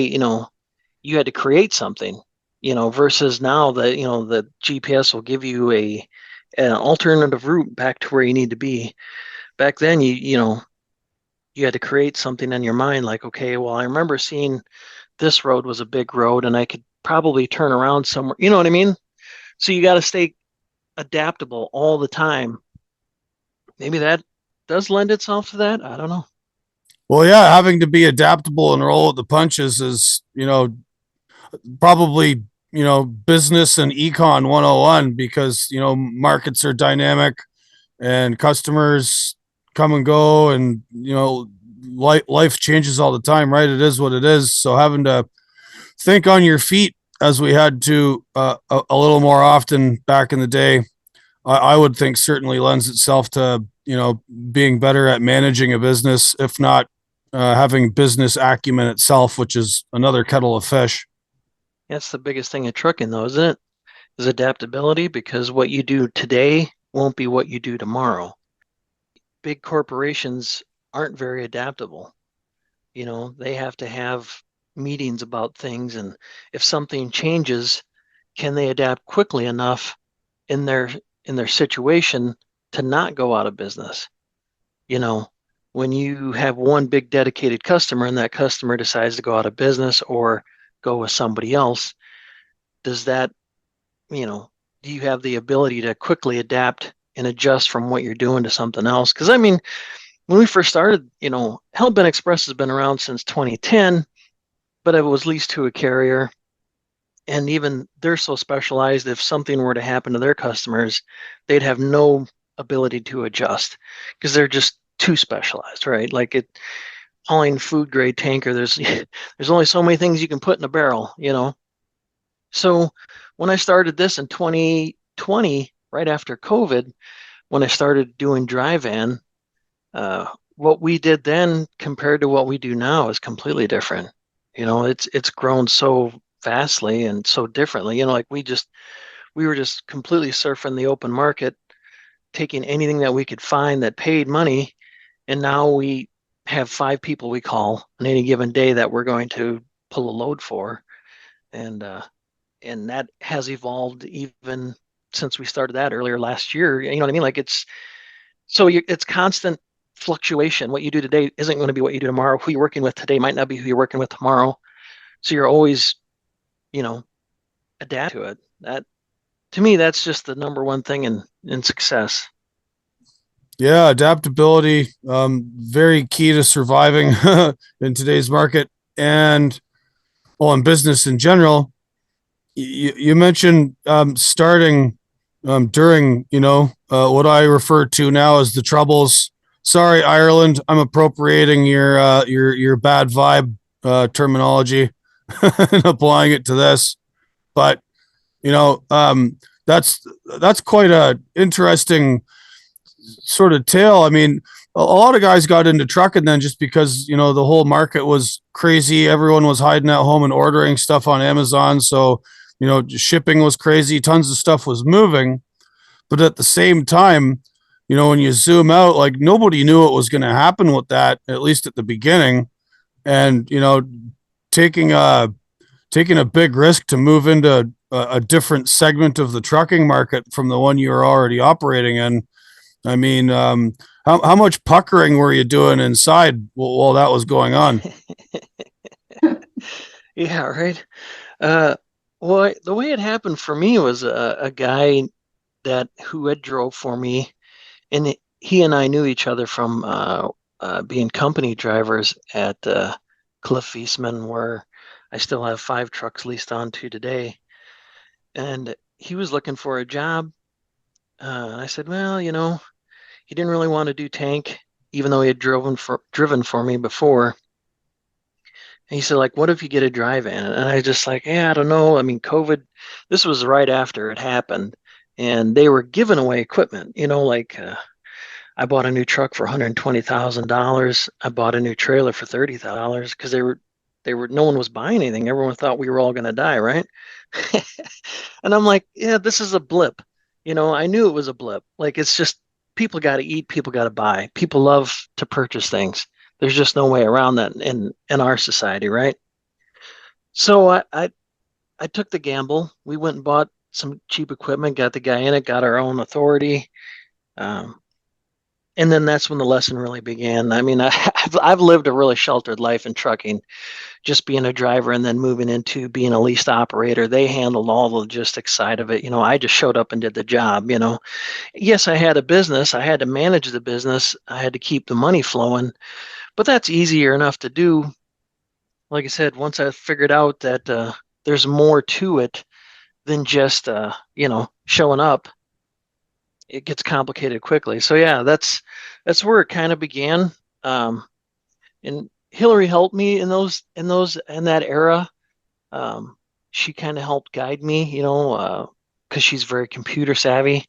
you had to create something, versus now that, the GPS will give you an alternative route back to where you need to be. Back then, you had to create something in your mind, like, okay, well, I remember seeing this road was a big road and I could probably turn around somewhere. You know what I mean? So you got to stay adaptable all the time. Maybe that does lend itself to that. I don't know. Well, yeah, having to be adaptable and roll with the punches is, probably, business and econ 101, because, markets are dynamic and customers come and go, and, life changes all the time, right? It is what it is. So having to think on your feet, as we had to a little more often back in the day, I would think certainly lends itself to, being better at managing a business, if not having business acumen itself, which is another kettle of fish. That's the biggest thing in trucking, though, isn't it? Is adaptability, because what you do today won't be what you do tomorrow. Big corporations aren't very adaptable. They have to have meetings about things, and if something changes, can they adapt quickly enough in their situation to not go out of business? When you have one big dedicated customer and that customer decides to go out of business or go with somebody else, does that, do you have the ability to quickly adapt and adjust from what you're doing to something else? Because I mean, when we first started, HellBent Xpress has been around since 2010, but it was leased to a carrier. And even they're so specialized, if something were to happen to their customers, they'd have no ability to adjust because they're just too specialized, right? Like hauling food grade tanker, there's only so many things you can put in a barrel, So when I started this in 2020, right after COVID, when I started doing dry van, what we did then compared to what we do now is completely different. It's grown so vastly and so differently. Like we were just completely surfing the open market, taking anything that we could find that paid money, and now we have 5 people we call on any given day that we're going to pull a load for, and that has evolved even since we started that earlier last year. You know what I mean? Like it's constant fluctuation. What you do today isn't going to be what you do tomorrow. Who you're working with today might not be who you're working with tomorrow. So you're always adapt to it. That, to me, that's just the number one thing in success. Yeah, adaptability, very key to surviving in today's market and in business in general. You mentioned starting during, what I refer to now as the troubles. Sorry, Ireland, I'm appropriating your bad vibe terminology and applying it to this. But you know, that's quite a interesting sort of tale. I mean, a lot of guys got into trucking then just because, the whole market was crazy. Everyone was hiding at home and ordering stuff on Amazon. So, shipping was crazy. Tons of stuff was moving. But at the same time, when you zoom out, like nobody knew what was going to happen with that, at least at the beginning. And, taking a taking a big risk to move into a different segment of the trucking market from the one you were already operating in. I mean, how much puckering were you doing inside while that was going on? Yeah, right. Well, the way it happened for me was a guy who had drove for me, and he and I knew each other from being company drivers at Cliff Eastman, where I still have 5 trucks leased on to today. And he was looking for a job. I said, well, he didn't really want to do tank, even though he had driven for me before. And he said, like, what if you get a drive in? And I just like, yeah, I don't know. I mean, COVID, this was right after it happened, and they were giving away equipment, I bought a new truck for $120,000. I bought a new trailer for $30,000 because no one was buying anything. Everyone thought we were all going to die, right? And I'm like, yeah, this is a blip. I knew it was a blip. Like, it's just people got to eat, people got to buy. People love to purchase things. There's just no way around that in our society, right? So I took the gamble. We went and bought some cheap equipment, got the guy in it, got our own authority. And then that's when the lesson really began. I mean, I've lived a really sheltered life in trucking, just being a driver and then moving into being a leased operator. They handled all the logistics side of it. I just showed up and did the job. Yes, I had a business. I had to manage the business. I had to keep the money flowing, but that's easier enough to do. Like I said, once I figured out that there's more to it than just, showing up, it gets complicated quickly. So yeah, that's where it kind of began. And Hillary helped me in that era. She kind of helped guide me, because she's very computer savvy.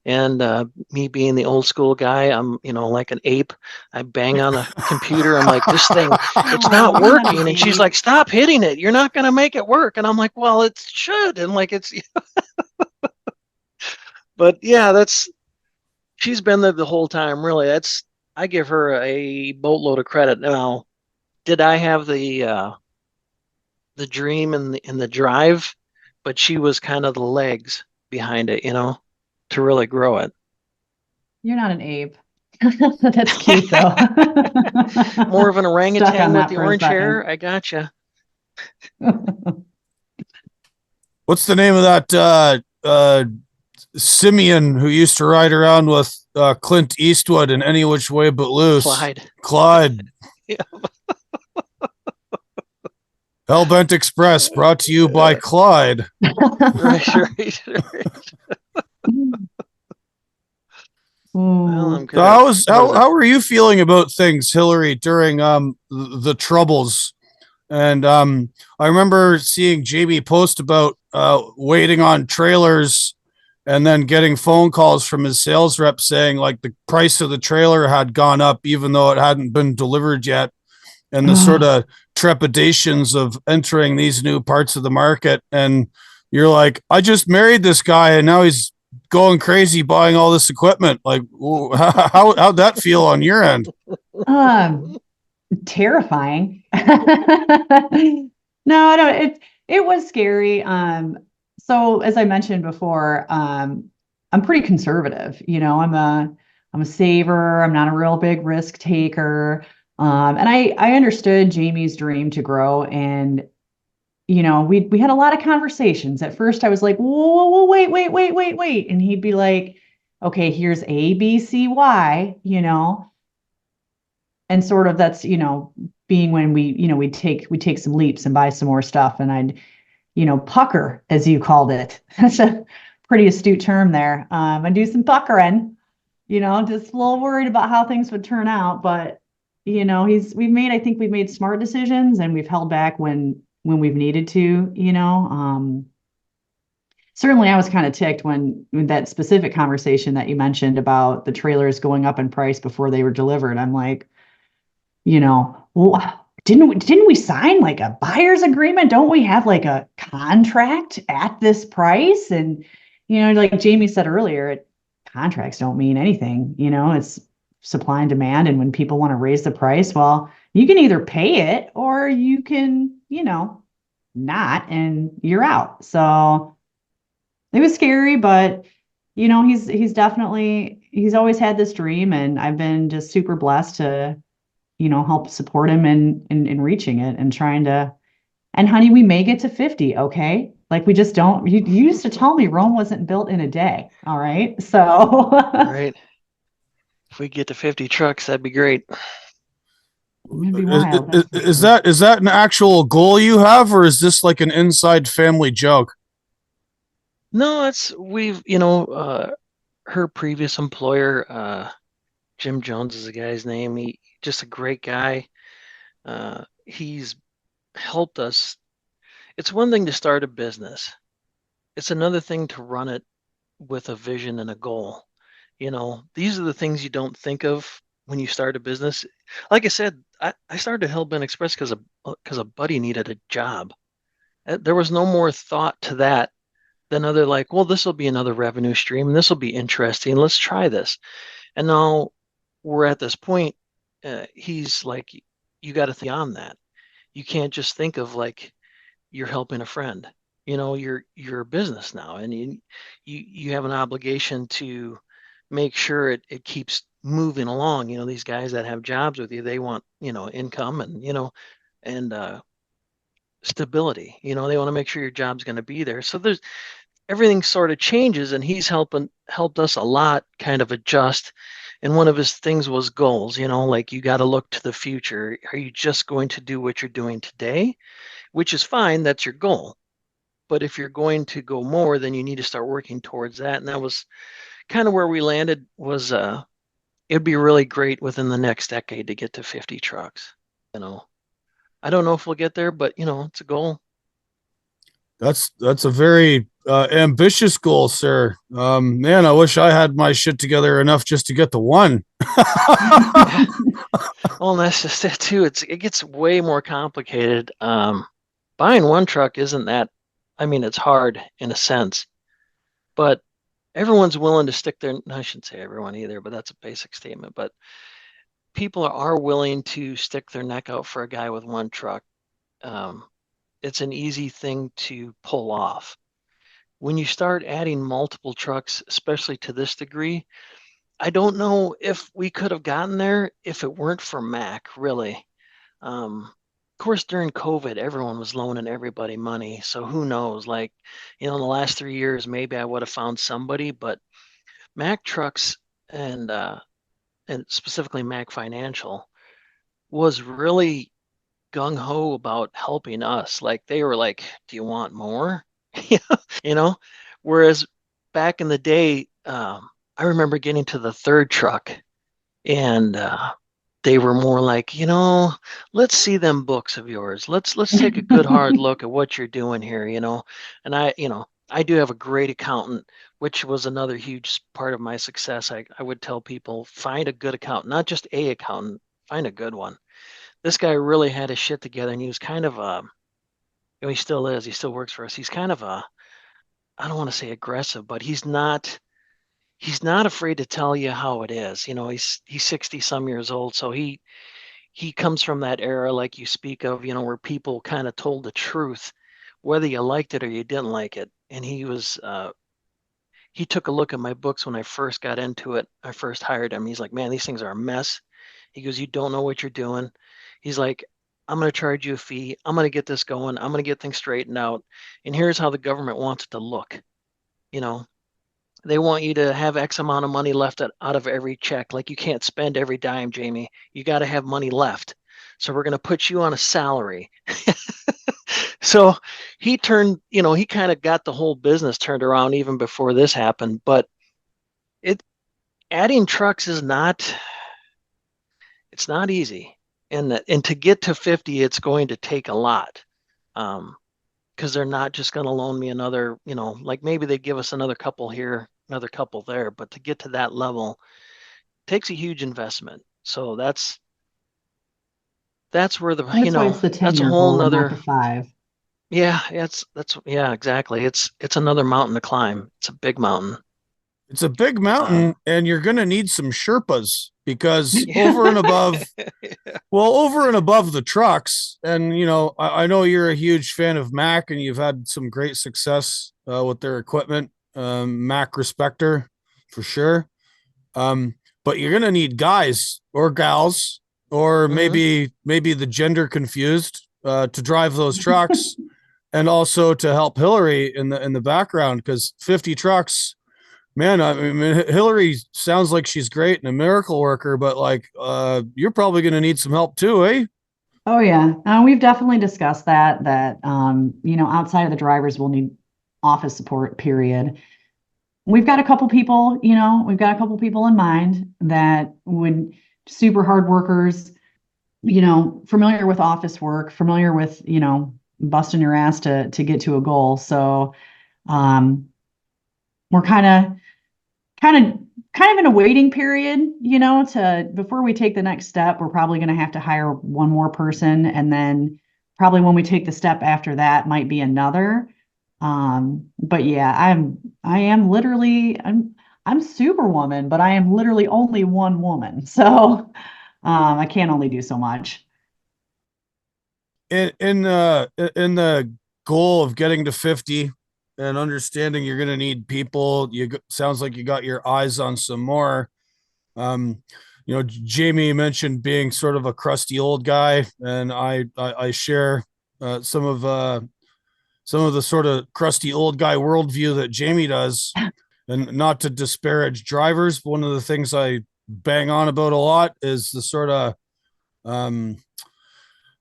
And me being the old school guy, I'm, like an ape. I bang on a computer. I'm like, this thing, it's not working. And she's like, stop hitting it. You're not going to make it work. And I'm like, well, it should. And like, it's, but yeah, she's been there the whole time, really. I give her a boatload of credit. Now, did I have the dream and the drive? But she was kind of the legs behind it, to really grow it. You're not an ape. That's cute, though. More of an orangutan with the orange hair. I gotcha. What's the name of that simian who used to ride around with Clint Eastwood in Any Which Way But Loose? Clyde. Yeah. HellBent Xpress, brought to you by Clyde. Right. Well, how were you feeling about things, Hillary, during the troubles? And I remember seeing Jamie post about waiting on trailers and then getting phone calls from his sales rep saying like the price of the trailer had gone up even though it hadn't been delivered yet, and the sort of trepidations of entering these new parts of the market. And you're like, I just married this guy and now he's going crazy buying all this equipment. Like, how'd that feel on your end? Terrifying. No, I don't. It was scary. So as I mentioned before, I'm pretty conservative. I'm a saver. I'm not a real big risk taker. And I understood Jamie's dream to grow, and we had a lot of conversations. At first I was like, whoa, wait. And he'd be like, okay, here's A, B, C, Y, and sort of that's, being when we'd take some leaps and buy some more stuff. And I'd, pucker, as you called it. That's a pretty astute term there. I do some puckering, just a little worried about how things would turn out. But, I think we've made smart decisions, and we've held back when we've needed to, certainly I was kind of ticked when that specific conversation that you mentioned about the trailers going up in price before they were delivered. I'm like, well, didn't we sign like a buyer's agreement? Don't we have like a contract at this price? And, like Jamie said earlier, contracts don't mean anything. It's supply and demand. And when people want to raise the price, well, you can either pay it or you can, not, and you're out. So it was scary, but he's always had this dream, and I've been just super blessed to, help support him in reaching it and trying to, and honey, we may get to 50. Okay. Like we just don't, you used to tell me Rome wasn't built in a day. All right. So, right. If we get to 50 trucks, that'd be great. It'd be wild. Is that an actual goal you have, or is this like an inside family joke? No, her previous employer, Jim Jones is the guy's name. He just a great guy. He's helped us. It's one thing to start a business. It's another thing to run it with a vision and a goal. These are the things you don't think of when you start a business. Like I said, I started HellBent Xpress because a buddy needed a job. There was no more thought to that than other like, well, this will be another revenue stream and this will be interesting. Let's try this. And now we're at this point. He's like, you got to think on that. You can't just think of like you're helping a friend. You're a business now, and you have an obligation to make sure it keeps moving along. These guys that have jobs with you, they want income and stability. They want to make sure your job's going to be there. So there's everything sort of changes, and he's helped us a lot kind of adjust. And one of his things was goals, like you got to look to the future. Are you just going to do what you're doing today? Which is fine, that's your goal. But if you're going to go more, then you need to start working towards that. And that was kind of where we landed was it'd be really great within the next decade to get to 50 trucks. I don't know if we'll get there, but it's a goal. That's a very ambitious goal, sir. Man, I wish I had my shit together enough just to get the one. Well, that's just it too. It gets way more complicated. Buying one truck isn't that. I mean, it's hard in a sense, but everyone's willing to stick their. I shouldn't say everyone either, but that's a basic statement. But people are willing to stick their neck out for a guy with one truck. It's an easy thing to pull off. When you start adding multiple trucks, especially to this degree, I don't know if we could have gotten there if it weren't for Mac, really. Of course, during COVID, everyone was loaning everybody money. So who knows? Like, in the last 3 years, maybe I would have found somebody, but Mac Trucks and specifically Mac Financial was really gung ho about helping us. Like they were like, "Do you want more?" you know. Whereas back in the day, I remember getting to the third truck, and they were more like, let's see them books of yours. Let's take a good hard look at what you're doing here. And I do have a great accountant, which was another huge part of my success. I would tell people, find a good accountant, not just a accountant, find a good one. This guy really had his shit together, and he was kind of he still is, he still works for us. He's kind of I don't want to say aggressive, but he's not afraid to tell you how it is. He's 60 some years old, so he comes from that era like you speak of, where people kind of told the truth, whether you liked it or you didn't like it. And he took a look at my books when I first got into it. I first hired him. He's like, "Man, these things are a mess." He goes, "You don't know what you're doing." He's like, I'm going to charge you a fee. I'm going to get this going. I'm going to get things straightened out. And here's how the government wants it to look. You know, they want you to have X amount of money left out of every check. Like you can't spend every dime, Jamie. You got to have money left. So we're going to put you on a salary. So he turned, he kind of got the whole business turned around even before this happened. But adding trucks is it's not easy. And to get to 50, it's going to take a lot. Because they're not just going to loan me another, like maybe they give us another couple here, another couple there, but to get to that level takes a huge investment. So that's where why it's the 10-year that's a whole goal, nother not the 5. Yeah, yeah, exactly. It's another mountain to climb. It's a big mountain. It's a big mountain, and you're going to need some Sherpas because over and above the trucks, and I know you're a huge fan of Mac, and you've had some great success with their equipment, Mac Respector, for sure. But you're going to need guys or gals, or maybe the gender confused, to drive those trucks, and also to help Hillary in the background, because 50 trucks. Man, I mean, Hillary sounds like she's great and a miracle worker, but you're probably going to need some help too, eh? Oh yeah, we've definitely discussed that outside of the drivers, we'll need office support, period. We've got a couple people in mind that would super hard workers, familiar with office work, familiar with, busting your ass to get to a goal. So, we're kind of in a waiting period, before we take the next step. We're probably going to have to hire one more person, and then probably when we take the step after that might be another. But yeah, I'm Superwoman, but I am literally only one woman, so I can't only do so much. In the goal of getting to 50 and understanding you're going to need people, sounds like you got your eyes on some more. Jamie mentioned being sort of a crusty old guy, and I share some of the sort of crusty old guy worldview that Jamie does. And not to disparage drivers, but one of the things I bang on about a lot is the sort of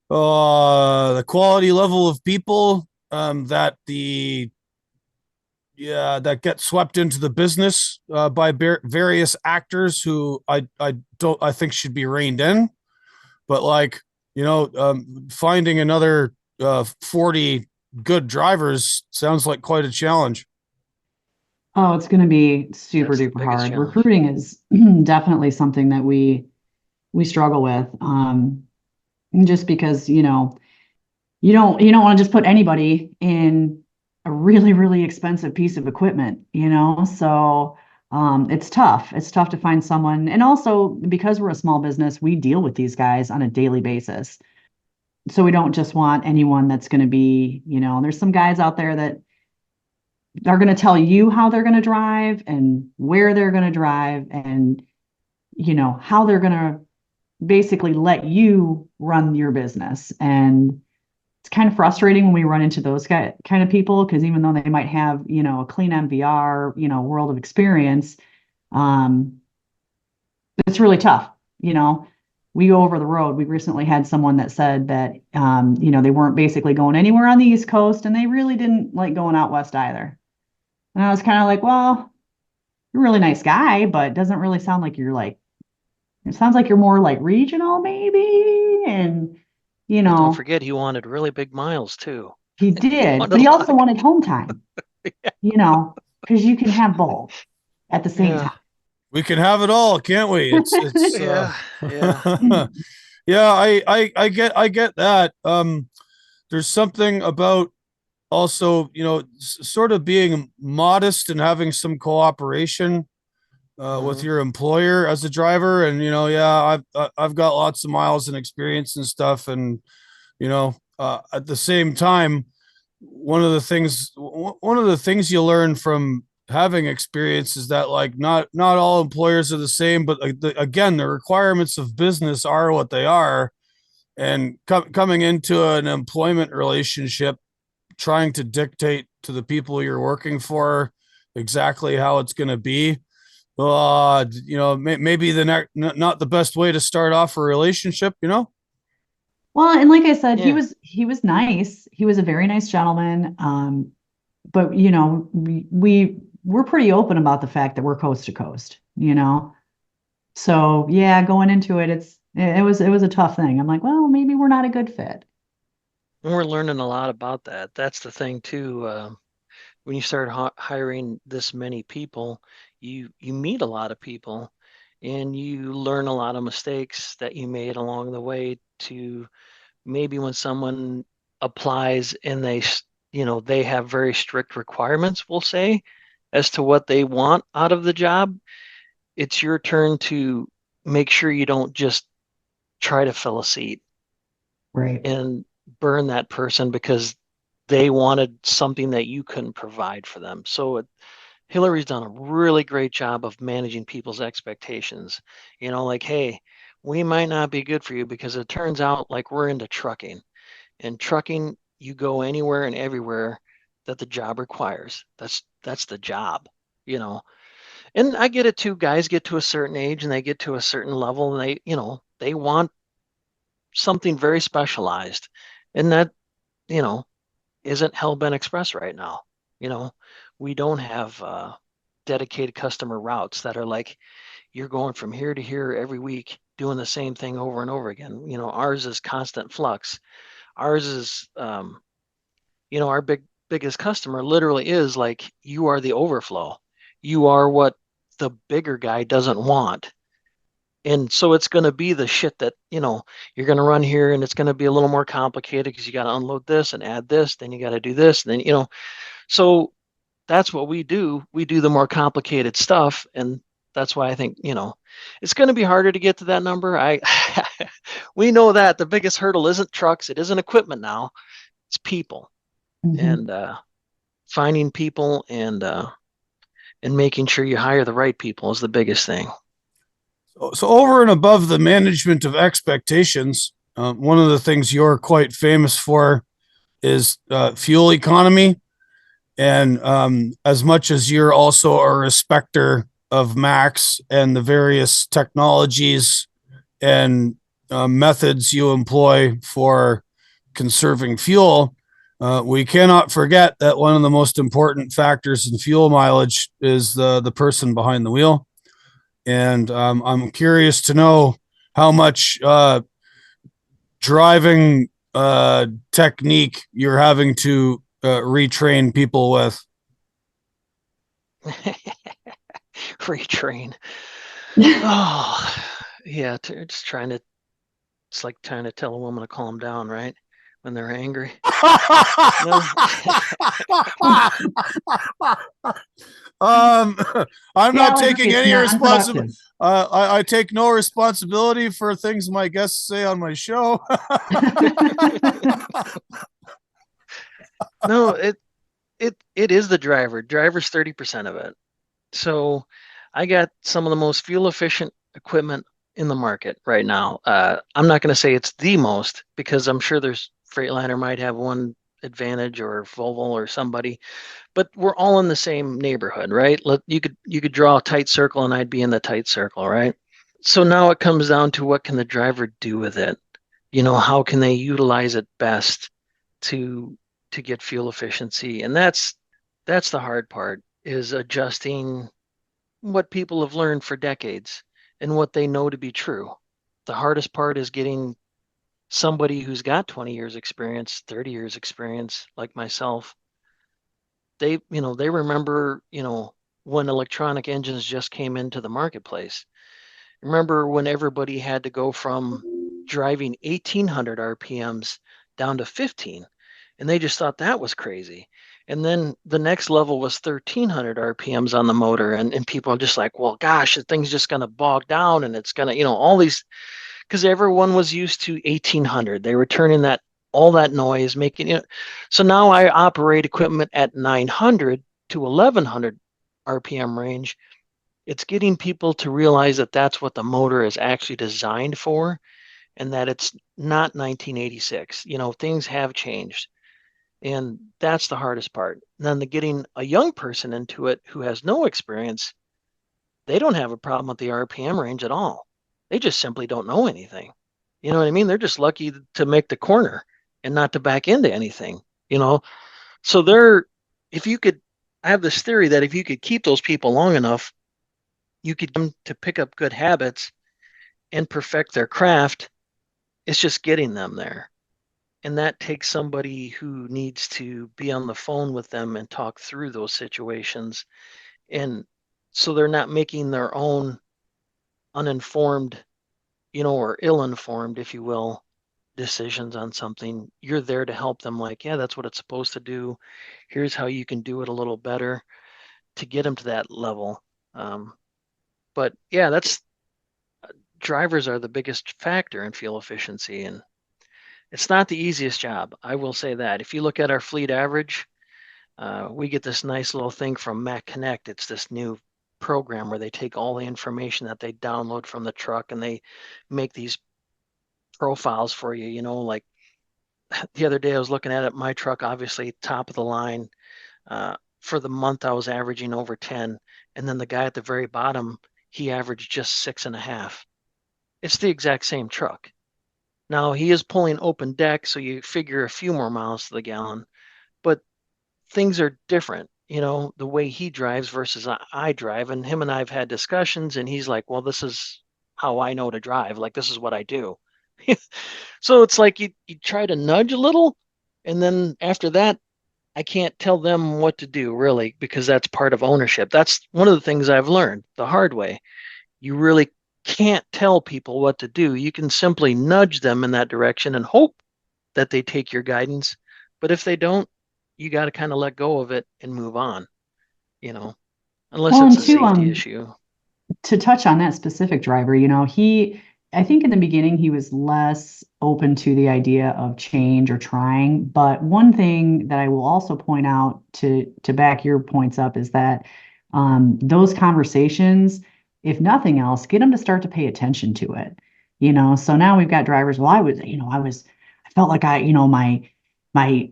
the quality level of people that get swept into the business by various actors who I think should be reined in. But finding another 40 good drivers sounds like quite a challenge. Oh, it's going to be super duper hard. Challenge. Recruiting is definitely something that we struggle with. Just because, you don't want to just put anybody in a really, really expensive piece of equipment, So it's tough. It's tough to find someone. And also because we're a small business, we deal with these guys on a daily basis. So we don't just want anyone that's going to be, there's some guys out there that are going to tell you how they're going to drive and where they're going to drive and, how they're going to basically let you run your business. And it's kind of frustrating when we run into those kind of people, because even though they might have, a clean MVR, world of experience, it's really tough. We go over the road. We recently had someone that said that, they weren't basically going anywhere on the East Coast, and they really didn't like going out West either. And I was kind of like, well, you're a really nice guy, but it doesn't really sound like it sounds like you're more like regional maybe. And, Don't forget, he wanted really big miles too. He did, but he also wanted home time, because you can have both at the same time. We can have it all, can't we? It's yeah. Yeah, I get that. There's something about also, sort of being modest and having some cooperation with your employer as a driver. And, I've got lots of miles and experience and stuff. And, at the same time, one of the things you learn from having experience is that not all employers are the same, but again, the requirements of business are what they are. And coming into an employment relationship, trying to dictate to the people you're working for exactly how it's going to be, maybe not the best way to start off a relationship, Well, and like I said, Yeah. he was nice. He was a very nice gentleman. But we're pretty open about the fact that we're coast to coast, So yeah, going into it, it was a tough thing. I'm like, well, maybe we're not a good fit. And we're learning a lot about that. That's the thing too. When you start hiring this many people, you meet a lot of people, and you learn a lot of mistakes that you made along the way. To maybe when someone applies and they have very strict requirements, we'll say, as to what they want out of the job, it's your turn to make sure you don't just try to fill a seat Right. and burn that person because they wanted something that you couldn't provide for them. So Hillary's done a really great job of managing people's expectations. Like, hey, we might not be good for you because it turns out like we're into trucking. And trucking, you go anywhere and everywhere that the job requires. That's the job, you know. And I get it too. Guys get to a certain age and they get to a certain level and they want something very specialized. And that, you know, isn't HellBent Express right now. You know, we don't have dedicated customer routes that are like you're going from here to here every week doing the same thing over and over again. Ours is constant flux. Ours is our biggest customer literally is like you are the overflow. You are what the bigger guy doesn't want. And so it's going to be the shit that, you're going to run here and it's going to be a little more complicated because you got to unload this and add this, then you got to do this. And then, so that's what we do. We do the more complicated stuff. And that's why I think, it's going to be harder to get to that number. We know that the biggest hurdle isn't trucks. It isn't equipment now. It's people. Mm-hmm. And finding people and making sure you hire the right people is the biggest thing. So over and above the management of expectations, one of the things you're quite famous for is fuel economy. And as much as you're also a respecter of Max and the various technologies and methods you employ for conserving fuel, we cannot forget that one of the most important factors in fuel mileage is the person behind the wheel. And I'm curious to know how much driving technique you're having to retrain people with. Retrain. Oh, yeah. Just trying to. It's like trying to tell a woman to calm down, right? When they're angry. I'm not taking any responsibility. I take no responsibility for things my guests say on my show. No, it is the driver. Driver's 30% of it. So I got some of the most fuel efficient equipment in the market right now. I'm not going to say it's the most because I'm sure there's Freightliner might have one advantage or Volvo or somebody, but we're all in the same neighborhood, right? You could draw a tight circle and I'd be in the tight circle, right? So now it comes down to what can the driver do with it? How can they utilize it best to get fuel efficiency? And that's the hard part, is adjusting what people have learned for decades and what they know to be true. The hardest part is getting somebody who's got 20 years experience, 30 years experience, like myself. They remember, when electronic engines just came into the marketplace. Remember when everybody had to go from driving 1800 RPMs down to 15, and they just thought that was crazy. And then the next level was 1300 RPMs on the motor. And people are just like, well, gosh, the thing's just going to bog down and it's going to, all these, because everyone was used to 1800. They were turning all that noise, making it. So now I operate equipment at 900 to 1100 RPM range. It's getting people to realize that that's what the motor is actually designed for. and that it's not 1986. Things have changed. And that's the hardest part. And then getting a young person into it who has no experience, they don't have a problem with the RPM range at all. They just simply don't know anything. You know what I mean? They're just lucky to make the corner and not to back into anything, So I have this theory that if you could keep those people long enough, you could get them to pick up good habits and perfect their craft. It's just getting them there. And that takes somebody who needs to be on the phone with them and talk through those situations. And so they're not making their own uninformed, or ill-informed, if you will, decisions on something. You're there to help them, like, yeah, that's what it's supposed to do. Here's how you can do it a little better to get them to that level. But yeah, drivers are the biggest factor in fuel efficiency, and it's not the easiest job. I will say that. If you look at our fleet average, we get this nice little thing from Mac Connect. It's this new program where they take all the information that they download from the truck and they make these profiles for you. Like the other day I was looking at it, my truck, obviously top of the line. For the month I was averaging over 10. And then the guy at the very bottom, he averaged just 6.5. It's the exact same truck. Now he is pulling open deck, so you figure a few more miles to the gallon, but things are different, the way he drives versus I drive. And him and I have had discussions, and he's like, well, this is how I know to drive. Like, this is what I do. So it's like you try to nudge a little, and then after that, I can't tell them what to do, really, because that's part of ownership. That's one of the things I've learned the hard way. You really can't tell people what to do. You can simply nudge them in that direction and hope that they take your guidance. But if they don't, you got to kind of let go of it and move on, unless Well, it's and a safety to issue. to touch on that specific driver, I think in the beginning he was less open to the idea of change or trying. But one thing that I will also point out to back your points up is that those conversations, if nothing else, get them to start to pay attention to it. So now we've got drivers. Well, I felt like my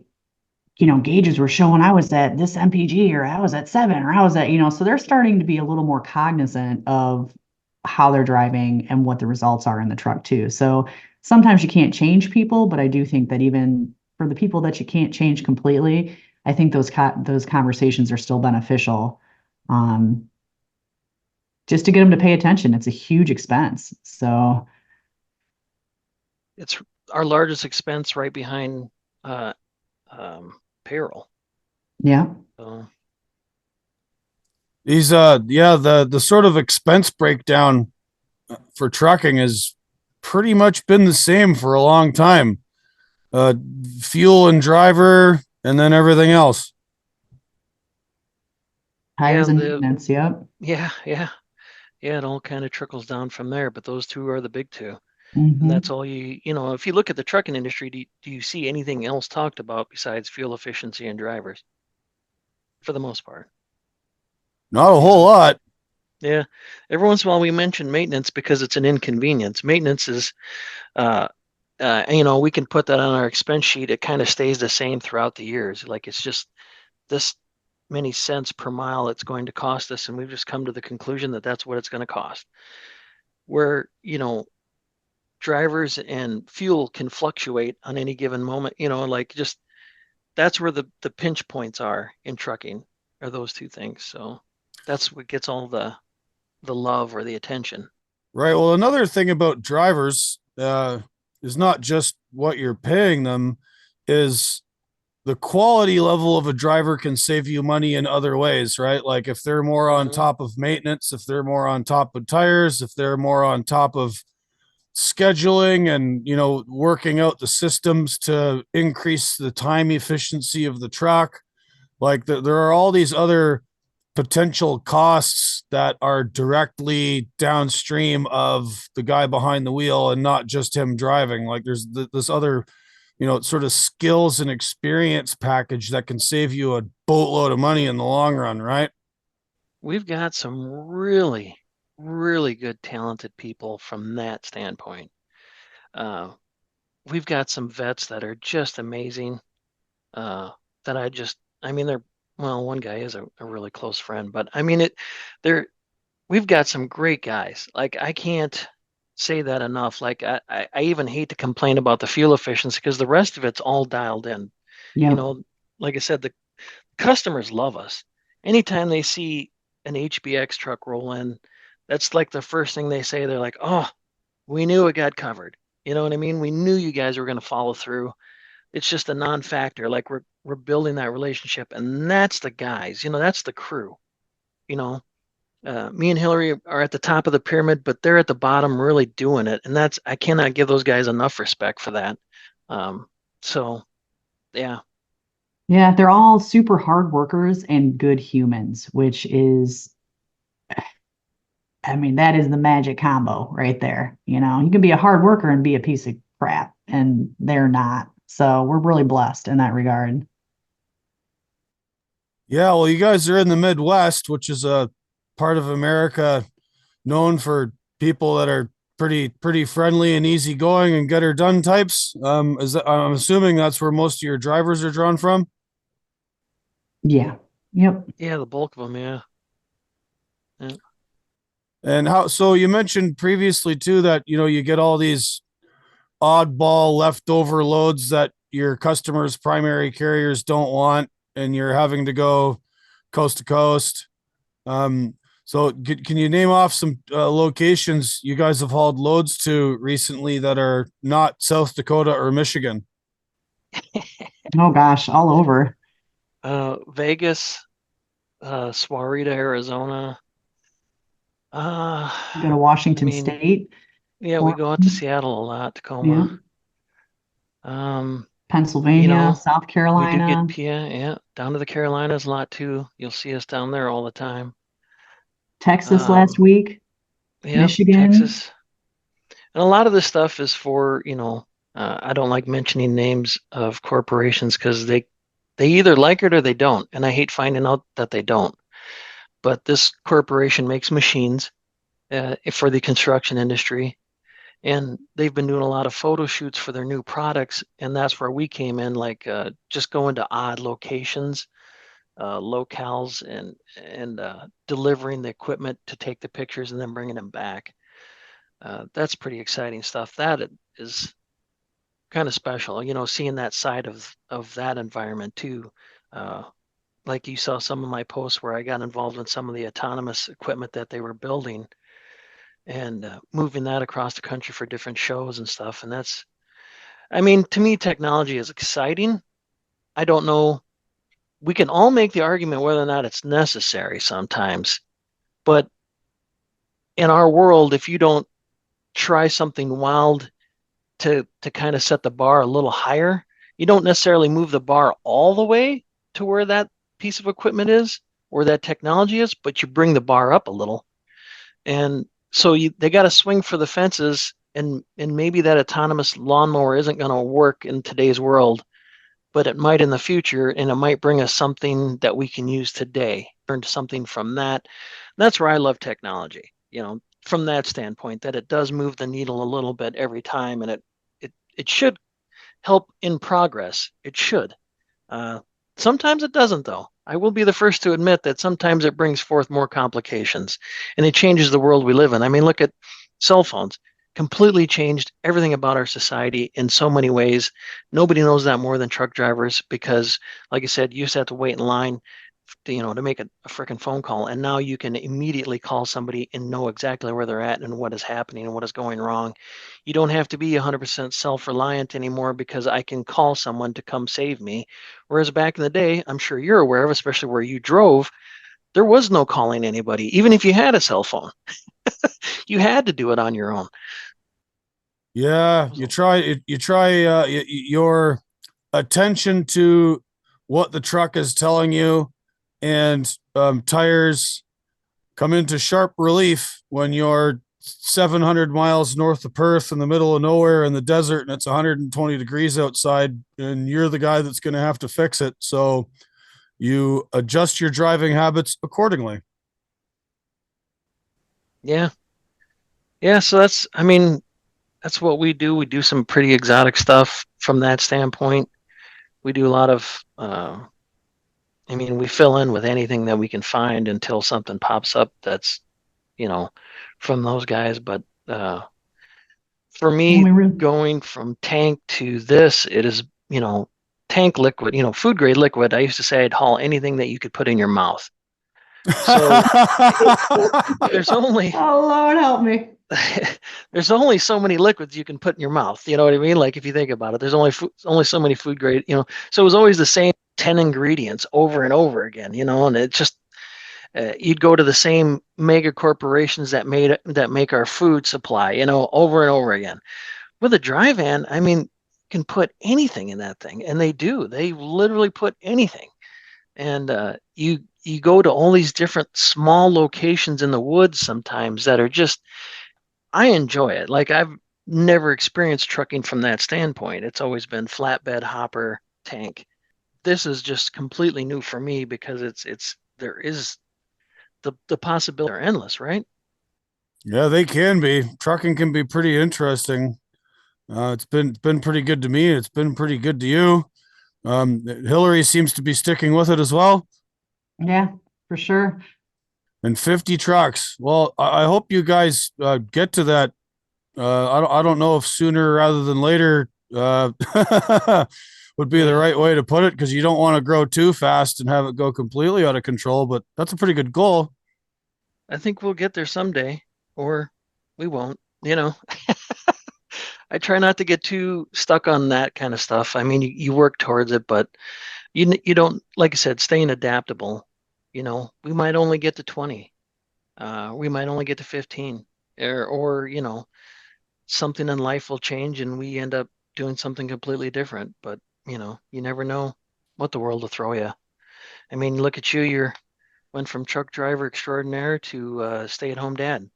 gauges were showing I was at this MPG or I was at 7 or I was at, so they're starting to be a little more cognizant of how they're driving and what the results are in the truck too. So sometimes you can't change people, but I do think that even for the people that you can't change completely, I think those conversations are still beneficial. Just to get them to pay attention. It's a huge expense. So it's our largest expense right behind payroll. Yeah. So. These the sort of expense breakdown for trucking has pretty much been the same for a long time. Fuel and driver, and then everything else. Tires and maintenance, yep. Yeah. It all kind of trickles down from there, but those two are the big two. Mm-hmm. And that's all if you look at the trucking industry, do you see anything else talked about besides fuel efficiency and drivers? For the most part. Not a whole lot. Yeah. Every once in a while we mention maintenance because it's an inconvenience. Maintenance is, we can put that on our expense sheet. It kind of stays the same throughout the years. Like, it's just this many cents per mile it's going to cost us. And we've just come to the conclusion that that's what it's going to cost. Where, drivers and fuel can fluctuate on any given moment, just that's where the pinch points are in trucking, are those two things. So that's what gets all the love or the attention. Right. Well, another thing about drivers is not just what you're paying them, is the quality level of a driver can save you money in other ways, right? Like if they're more on top of maintenance, if they're more on top of tires, if they're more on top of scheduling and, working out the systems to increase the time efficiency of the truck. Like there are all these other potential costs that are directly downstream of the guy behind the wheel and not just him driving. Like there's this other, sort of skills and experience package that can save you a boatload of money in the long run, right? We've got some really, really good, talented people from that standpoint. We've got some vets that are just amazing. I mean, one guy is a really close friend, but I mean, we've got some great guys. Like, I can't say that enough. Like, I even hate to complain about the fuel efficiency because the rest of it's all dialed in. You Yep. know, like I said, the customers love us. Anytime they see an HBX truck roll in, that's like the first thing they say. They're like, "Oh, we knew it got covered." You know what I mean? We knew you guys were going to follow through. It's just a non-factor. Like, we're building that relationship, and that's the guys. That's the crew. You know, me and Hillary are at the top of the pyramid, but they're at the bottom, really doing it, and I cannot give those guys enough respect for that. Um, so yeah, Yeah, they're all super hard workers and good humans, which is, I mean, that is the magic combo right there. You know, you can be a hard worker and be a piece of crap, and they're not. So we're really blessed in that regard. Yeah, well, you guys are in the Midwest, which is a part of America known for people that are pretty friendly and easygoing and get her done types. I'm assuming that's where most of your drivers are drawn from. Yeah. Yep. yeah, the bulk of them, yeah. Yeah. And how? So you mentioned previously too that you get all these oddball leftover loads that your customers' primary carriers don't want, and you're having to go coast to coast. Um, so can you name off some locations you guys have hauled loads to recently that are not South Dakota or Michigan? Oh gosh, all over. Vegas, Sahuarita, Arizona. Go to I Washington mean, State, yeah, we go out to Oregon, Seattle a lot, yeah, Tacoma. Um, you Pennsylvania, know, South we do get Carolina, yeah, down to the Carolinas a lot too. You'll see us down there all the time. Texas last Um, week, yeah, Michigan. Texas. And a lot of this stuff is for, I don't like mentioning names of corporations because they either like it or they don't. And I hate finding out that they don't. But this corporation makes machines for the construction industry. And they've been doing a lot of photo shoots for their new products. And that's where we came in, like just going to odd locations, locales, and delivering the equipment to take the pictures and then bringing them back. That's pretty exciting stuff. That is kind of special, seeing that side of that environment too. Uh, like you saw some of my posts where I got involved in some of the autonomous equipment that they were building and moving that across the country for different shows and stuff. And I mean, to me, technology is exciting. I don't know. We can all make the argument whether or not it's necessary sometimes, but in our world, if you don't try something wild to kind of set the bar a little higher. You don't necessarily move the bar all the way to where that piece of equipment is or that technology is, but you bring the bar up a little. And so they got to swing for the fences, and maybe that autonomous lawnmower isn't going to work in today's world, but it might in the future, and it might bring us something that we can use today. Learn something from that. That's where I love technology. From that standpoint, that it does move the needle a little bit every time, and it should help in progress. It should. Uh, Sometimes it doesn't, though. I will be the first to admit that sometimes it brings forth more complications and it changes the world we live in. I mean, look at cell phones. Completely changed everything about our society in so many ways. Nobody knows that more than truck drivers because, like I said, you used to have to wait in line to make a freaking phone call, and now you can immediately call somebody and know exactly where they're at and what is happening and what is going wrong. You don't have to be 100% self-reliant anymore because I can call someone to come save me. Whereas back in the day, I'm sure you're aware of, especially where you drove, there was no calling anybody, even if you had a cell phone. You had to do it on your own. Yeah, you try your attention to what the truck is telling you, and tires come into sharp relief when you're 700 miles north of Perth in the middle of nowhere in the desert and it's 120 degrees outside and you're the guy that's going to have to fix it. So you adjust your driving habits accordingly. Yeah. Yeah. So I mean, that's what we do. We do some pretty exotic stuff from that standpoint. We do a lot of, I mean, we fill in with anything that we can find until something pops up that's, from those guys. But for me, going from tank to this, it is, tank liquid, food grade liquid. I used to say I'd haul anything that you could put in your mouth. So there's only, oh Lord help me. There's only so many liquids you can put in your mouth. You know what I mean? Like if you think about it, there's only so many food grade. So it was always the same 10 ingredients over and over again. And it just you'd go to the same mega corporations that make our food supply. Over and over again. With a dry van, I mean, you can put anything in that thing, and they do. They literally put anything, and you go to all these different small locations in the woods sometimes that are just. I enjoy it. Like I've never experienced trucking from that standpoint. It's always been flatbed, hopper, tank. This is just completely new for me because there is the possibilities are endless, right? Yeah, they can be. Trucking can be pretty interesting. It's been pretty good to me. It's been pretty good to you. Hillary seems to be sticking with it as well. Yeah, for sure. And 50 trucks. Well, I hope you guys get to that. I don't know if sooner rather than later would be the right way to put it, because you don't want to grow too fast and have it go completely out of control. But that's a pretty good goal. I think we'll get there someday, or we won't. I try not to get too stuck on that kind of stuff. I mean, you work towards it, but you don't, like I said, staying adaptable. We might only get to 20. We might only get to 15, or something in life will change and we end up doing something completely different. But you never know what the world will throw you. I mean, look at you. You went from truck driver extraordinaire to stay-at-home dad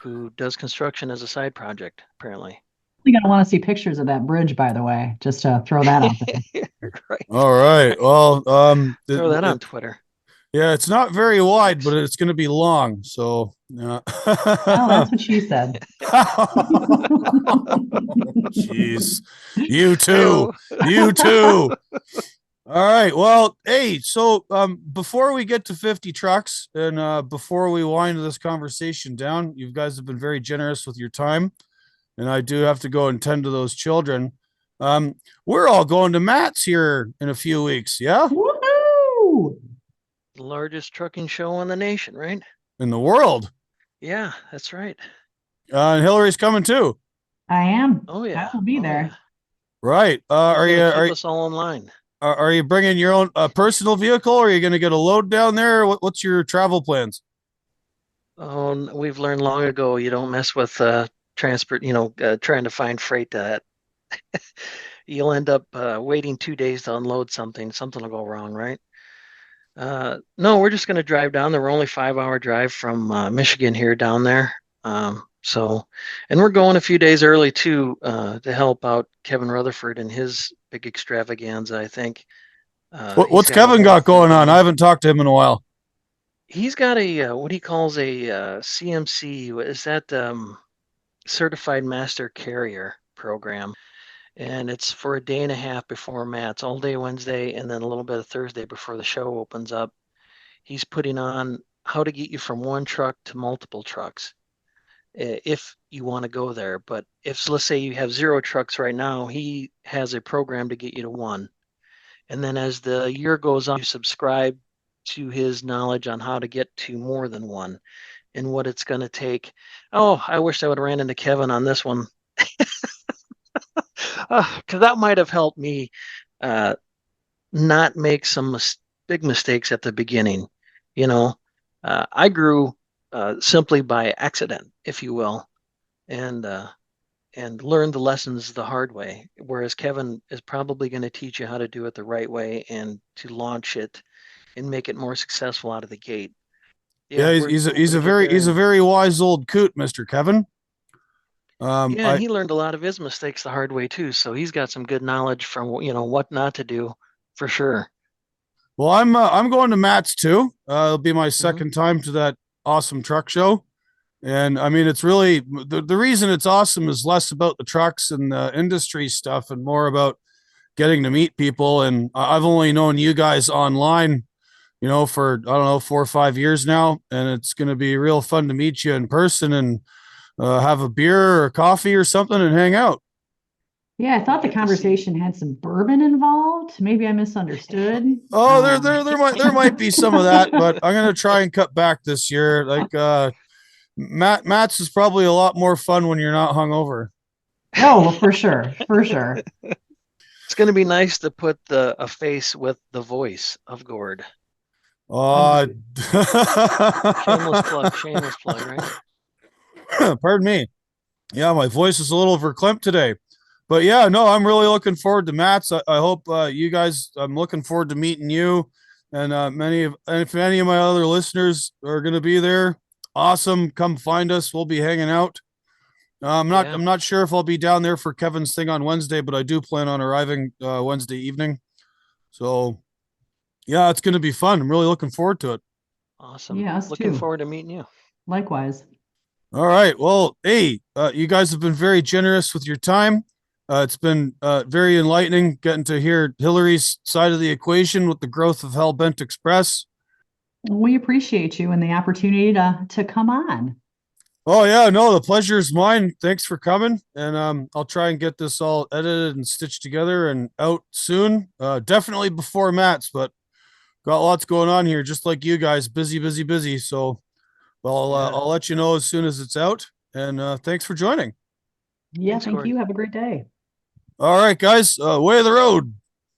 who does construction as a side project, apparently. You're going to want to see pictures of that bridge, by the way, just to throw that out there. Right. All right. Well, throw that on Twitter. Yeah, it's not very wide, but it's going to be long. So, oh, that's what she said. Jeez, you too. All right. Well, hey, so before we get to 50 trucks and before we wind this conversation down, you guys have been very generous with your time, and I do have to go and tend to those children. We're all going to Matt's here in a few weeks. Yeah. Woohoo! The largest trucking show in the nation, right? In the world. Yeah, that's right. And Hillary's coming too. I am. Oh yeah, I will be there. Yeah. Right. Are you us all online? Are you bringing your own personal vehicle, or are you going to get a load down there? What's your travel plans? Oh, we've learned long ago you don't mess with transport. Trying to find freight that you'll end up waiting 2 days to unload something. Something will go wrong, right? No, we're just going to drive down there. We're only 5-hour drive from Michigan here down there. And we're going a few days early too to help out Kevin Rutherford and his big extravaganza, I think. What's Kevin got going on? I haven't talked to him in a while. He's got a what he calls a CMC. Is that Certified Master Carrier program? And it's for a day and a half before Matt's, all day Wednesday, and then a little bit of Thursday before the show opens up. He's putting on how to get you from one truck to multiple trucks if you want to go there. But if, let's say you have 0 trucks right now, he has a program to get you to 1. And then as the year goes on, you subscribe to his knowledge on how to get to more than 1 and what it's going to take. Oh, I wish I would have ran into Kevin on this one. Because that might have helped me not make some big mistakes at the beginning. I grew simply by accident, if you will, and learned the lessons the hard way. Whereas Kevin is probably going to teach you how to do it the right way and to launch it and make it more successful out of the gate. Yeah, he's a very wise old coot, Mr. Kevin. And he learned a lot of his mistakes the hard way too. So he's got some good knowledge from what not to do, for sure. Well, I'm going to Matt's too. It'll be my second time to that awesome truck show. And I mean, it's really the reason it's awesome is less about the trucks and the industry stuff and more about getting to meet people. And I've only known you guys online, for, I don't know, 4 or 5 years now. And it's going to be real fun to meet you in person and have a beer or coffee or something and hang out. Yeah, I thought the conversation had some bourbon involved. Maybe I misunderstood. Oh, there might be some of that, but I'm gonna try and cut back this year. Like Matt's is probably a lot more fun when you're not hungover. Oh, well, for sure, for sure. It's going to be nice to put a face with the voice of Gord. Shameless plug, right? Pardon me. Yeah, my voice is a little verklempt today. But yeah, no, I'm really looking forward to Matt's. I hope you guys, I'm looking forward to meeting you. And if any of my other listeners are going to be there, awesome. Come find us. We'll be hanging out. I'm not sure if I'll be down there for Kevin's thing on Wednesday, but I do plan on arriving Wednesday evening. So yeah, it's going to be fun. I'm really looking forward to it. Awesome. Yeah, us looking too. forward to meeting you. Likewise. All right. Well, hey, you guys have been very generous with your time. It's been very enlightening getting to hear Hillary's side of the equation with the growth of HellBent Xpress. We appreciate you and the opportunity to come on. Oh yeah, no, the pleasure is mine. Thanks for coming, and I'll try and get this all edited and stitched together and out soon. Definitely before Matt's, but got lots going on here, just like you guys, busy, busy, busy. So, well, I'll let you know as soon as it's out. And thanks for joining. Yeah, Thanks, thank Gord. you. Have a great day. All right, guys, way of the road.